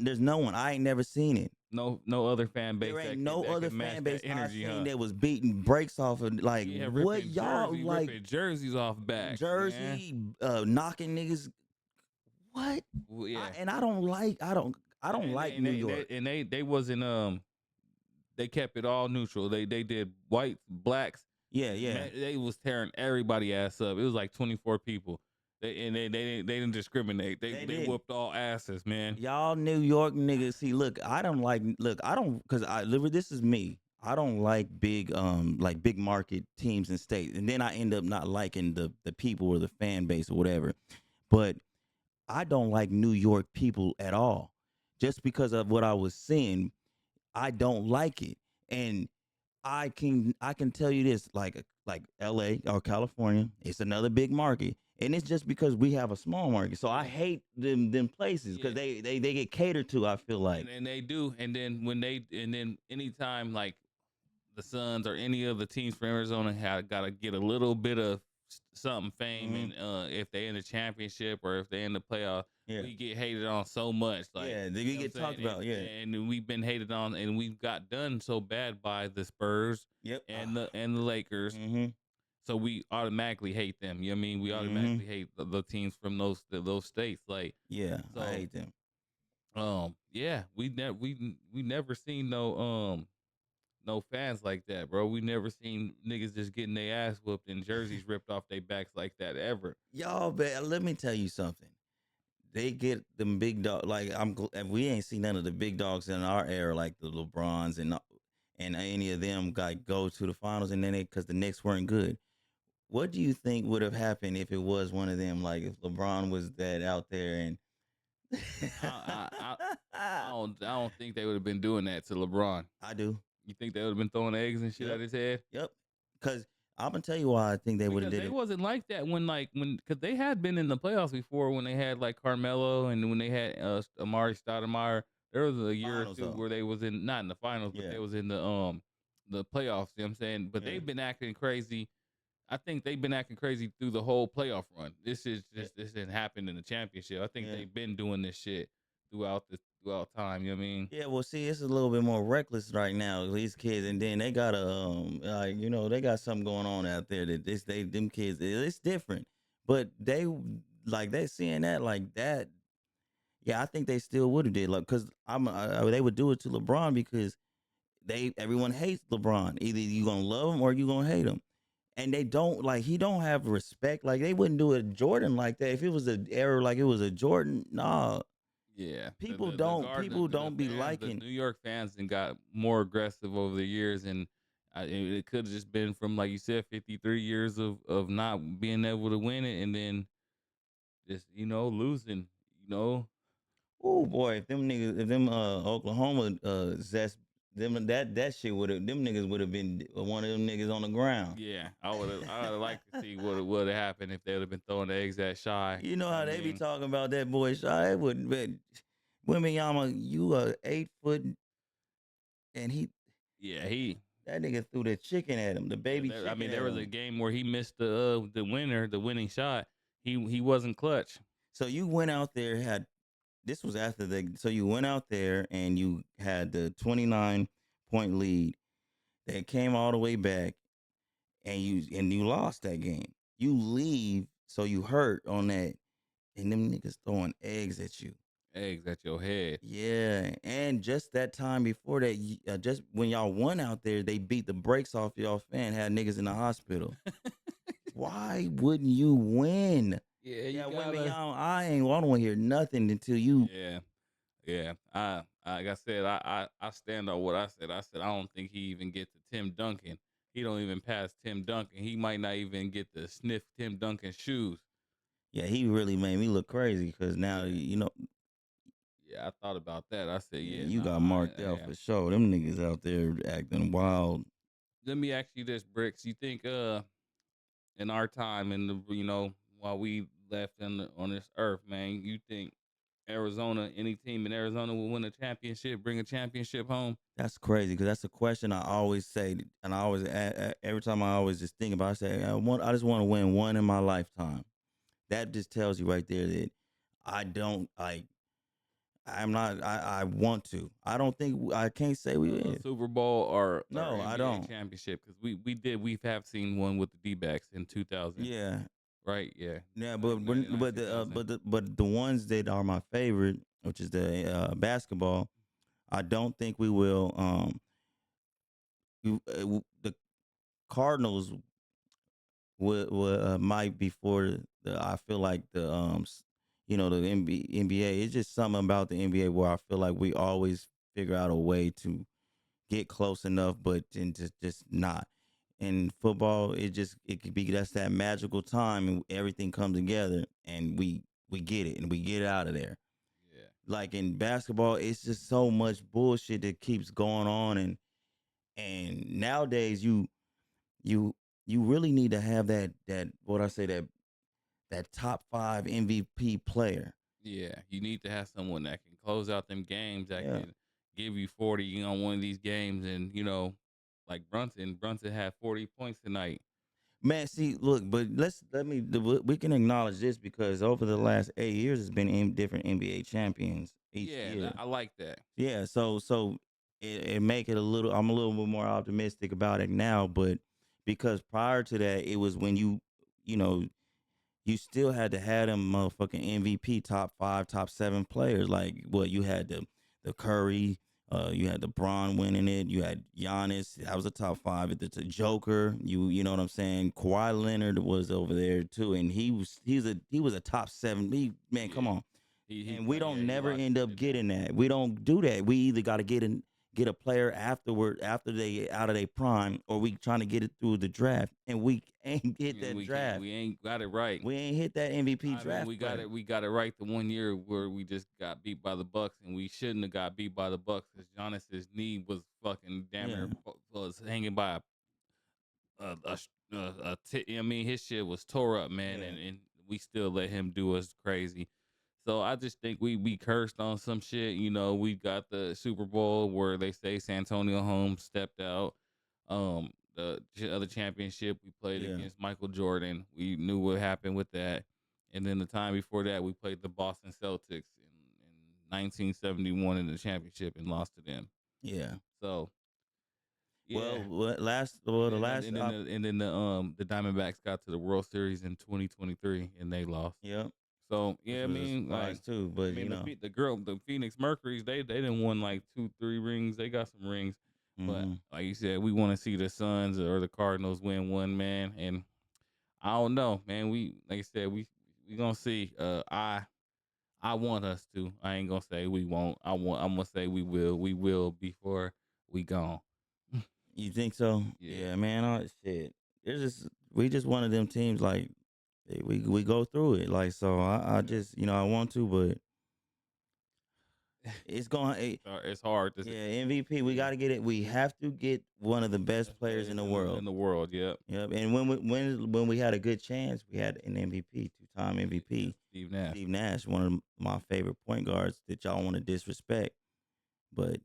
There's no one. I ain't never seen it. No other fan base. There ain't that no that other can match fan base that energy, I seen huh? that was beating breaks off of like what y'all like ripping jerseys off back, jersey knocking niggas. What? Well, yeah. I don't I don't and like they, New and York. they wasn't they kept it all neutral. They did whites, blacks. Yeah, yeah. They was tearing everybody ass up. It was like 24 people. They didn't discriminate. They They didn't. whooped all asses, man. Y'all New York niggas. See, look, I don't, cause this is me. I don't like big market teams and states, and then I end up not liking the people or the fan base or whatever. But I don't like New York people at all, just because of what I was seeing. I don't like it, and I can tell you this, like L.A. or California, it's another big market, and it's just because we have a small market. So I hate them places because Yeah. they get catered to. I feel like, And they do. And then anytime like the Suns or any of the teams from Arizona have got to get a little bit of something fame, Mhm. and if they in the championship or if they in the playoff, yeah, we get hated on so much. Like, yeah, they you know what I'm get talked saying? about. Yeah, And we've been hated on, and we've got done so bad by the Spurs yep, and the Lakers. mm-hmm, So we automatically hate them. You know what I mean? We mm-hmm, automatically hate the teams from those states. Like, yeah, I so hate them. yeah, we never seen no fans like that, bro. We never seen niggas just getting their ass whooped and jerseys ripped off their backs like that ever. Y'all, but let me tell you something. They get them big dog. Like and we ain't seen none of the big dogs in our era, like the LeBrons and any of them got go to the finals, and then because the Knicks weren't good. What do you think would have happened if it was one of them? Like if LeBron was that out there and I don't think they would have been doing that to LeBron. I do. You think they would have been throwing eggs and shit Yep. at his head? Yep. Because I'm gonna tell you why I think they would have Because did they it. wasn't like that when because they had been in the playoffs before when they had like Carmelo and when they had Amari Stoudemire. There was a year Finals or two though. where they was in not in the finals, but Yeah. they was in the playoffs. You know what I'm saying? But Yeah. they've been acting crazy. I think they've been acting crazy through the whole playoff run. This didn't happen in the championship. I think Yeah. they've been doing this shit throughout time. You know what I mean? Yeah, well, see, it's a little bit more reckless right now. These kids, and then they got they got something going on out there that them kids, it's different. But they seeing that like that. Yeah, I think they still would have did like because they would do it to LeBron because everyone hates LeBron. Either you gonna love him or you gonna hate him, and they don't like he don't have respect. Like they wouldn't do it to Jordan like that if it was an era like it was a Jordan. Nah, Yeah, people the don't be fans, the liking. New York fans, and got more aggressive over the years, and it could have just been from like you said, 53 years of not being able to win it, and then just losing. You know, Oh boy, if them Oklahoma zest that shit would have them niggas would have been one of them niggas on the ground. yeah, I would have liked to see what would have happened if they would have been throwing the eggs that shy. You know You know how what I they be mean? talking about that boy Shy? It wouldn't be Wimiyama, you a 8 foot and Yeah, he. that nigga threw the chicken at him, the baby chicken. I mean, at there was a him. game where he missed the winning shot. He wasn't clutch. So you went out there, this was after so you went out there and you had the 29-point lead that came all the way back and you lost that game. You leave, so you hurt on that, and them niggas throwing eggs at you. Eggs at your head. Yeah, and just that time before that, just when y'all won out there, they beat the brakes off y'all fan, had niggas in the hospital. Why wouldn't you win? Yeah, Yeah, you women, gotta. y'all, I don't want to hear nothing until you. Yeah, yeah. Like I said, I stand on what I said. I said I don't think he even get to Tim Duncan. He don't even pass Tim Duncan. He might not even get to sniff Tim Duncan's shoes. Yeah, he really made me look crazy because now Yeah, I thought about that. I said, yeah, yeah, you got nah. marked out for sure. Them niggas out there acting wild. Let me ask you this, Bricks. You think in our time in the while we left on this earth, man, you think Arizona, any team in Arizona will win a championship, bring a championship home? That's crazy because that's a question I always say, and I always every time I always just think about. It, I say I just want to win one in my lifetime. That just tells you right there that I don't like. I'm not. I want to. I don't think I can't say we A is. Super Bowl or No, I NBA don't. championship because we have seen one with the D-backs in 2000, Yeah, right? Yeah, yeah, but 99, but 2000. the ones that are my favorite which is the basketball. I don't think we will. The Cardinals might before the. I feel like the the NBA. It's just something about the NBA where I feel like we always figure out a way to get close enough, but and just not. In football, it could be that's that magical time and everything comes together and we get it and we get out of there. Yeah. Like in basketball, it's just so much bullshit that keeps going on and nowadays you you really need to have that what I say that top 5 MVP player. Yeah, you need to have someone that can close out them games, that Yeah. can give you 40, one of these games, and like Brunson had 40 points tonight. Man, see, look, but we can acknowledge this because over the last 8 years, it's been different NBA champions each Yeah, year. I like that. Yeah, so it make it a little. I'm a little bit more optimistic about it now, but because prior to that, it was when you know, you still had to have them motherfucking MVP top 5, top 7 players. Like what you had the Curry, you had the Braun winning it. You had Giannis. That was a top 5. It's a Joker. You know what I'm saying? Kawhi Leonard was over there too, and he was a top 7. Man, come Yeah, on. he And we yeah, don't he never locked end it up in there. getting that. We don't do that. We either got to get a player after they out of their prime, or we trying to get it through the draft, and we ain't hit And that we can't, draft. we ain't got it right. We ain't hit that MVP I mean, draft we got player. it. We got it right the one year where we just got beat by the Bucks, and we shouldn't have got beat by the Bucks because Giannis's knee was fucking damn Yeah, near was hanging by I mean, his shit was tore up, man, yeah, and we still let him do us crazy. So I just think we cursed on some shit. We got the Super Bowl where they say Santonio Holmes stepped out. The other championship we played yeah, against Michael Jordan. We knew what happened with that. And then the time before that, we played the Boston Celtics in 1971 in the championship and lost to them. yeah. So yeah, The last and then the Diamondbacks got to the World Series in 2023 and they lost. yep, So which yeah, was a surprise too. I But mean the Phoenix Mercury's they didn't won like 2-3 rings. They got some rings, but hmm like you said, we want to see the Suns or the Cardinals win one, man. And I don't know, man. We like I said, we gonna see. I want us to. I ain't gonna say we won't. I'm gonna say we will. We will before we gone. you think so? Yeah. Yeah, man. Shit. It's just we just one of them teams like we go through it. Like so, I Yeah. just I want to, but it's going. It's hard to. Yeah, MVP. We Yeah. got to get it. We have to get one of the best Best players in players the in world. the world. Yep. Yep. And when we had a good chance, we had an MVP, 2-time Yeah, MVP, Steve Nash. Steve Nash, one of my favorite point guards that y'all want to disrespect. But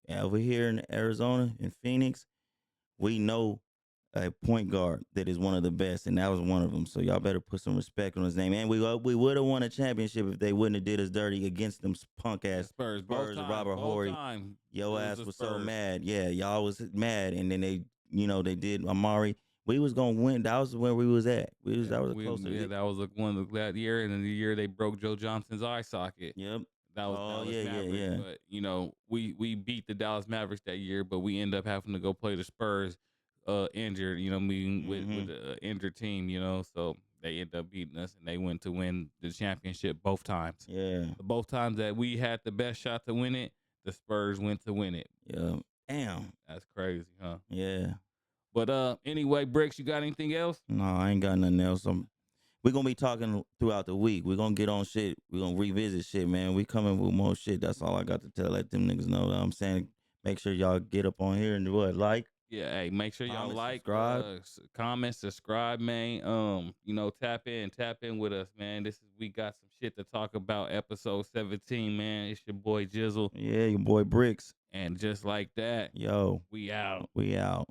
over here in Arizona, in Phoenix, we know a point guard that is one of the best, and that was one of them. So y'all better put some respect on his name. And we would have won a championship if they wouldn't have did us dirty against them punk The ass Spurs, Spurs and Robert both Horry. time. Yo It was ass the was so Spurs. mad. Yeah, y'all was mad, and then they did Amari. We was gonna win. That was where we was at. Yeah, That was closer. that was one of that year, and then the year they broke Joe Johnson's eye socket. Yep. That was Oh Dallas yeah, yeah, Mavericks. yeah. But we beat the Dallas Mavericks that year, but we end up having to go play the Spurs, injured. Meeting with Mm-hmm. the injured team. So they end up beating us, and they went to win the championship both times. Yeah. Both times that we had the best shot to win it, the Spurs went to win it. Yeah. Damn. That's crazy, huh? Yeah. But anyway, Bricks, you got anything else? No, I ain't got nothing else. We're gonna be talking throughout the week. We're gonna get on shit. We're gonna revisit shit, man. We coming with more shit. That's all I got to tell. Let them niggas know. I'm saying, make sure y'all get up on here and do what, like, Yeah, hey, make sure y'all comment, like, subscribe. comment, subscribe, man. Tap in with us, man. We got some shit to talk about. Episode 17, man. It's your boy Jizzle, Yeah, your boy Bricks. and just like that, Yo, we out. we out.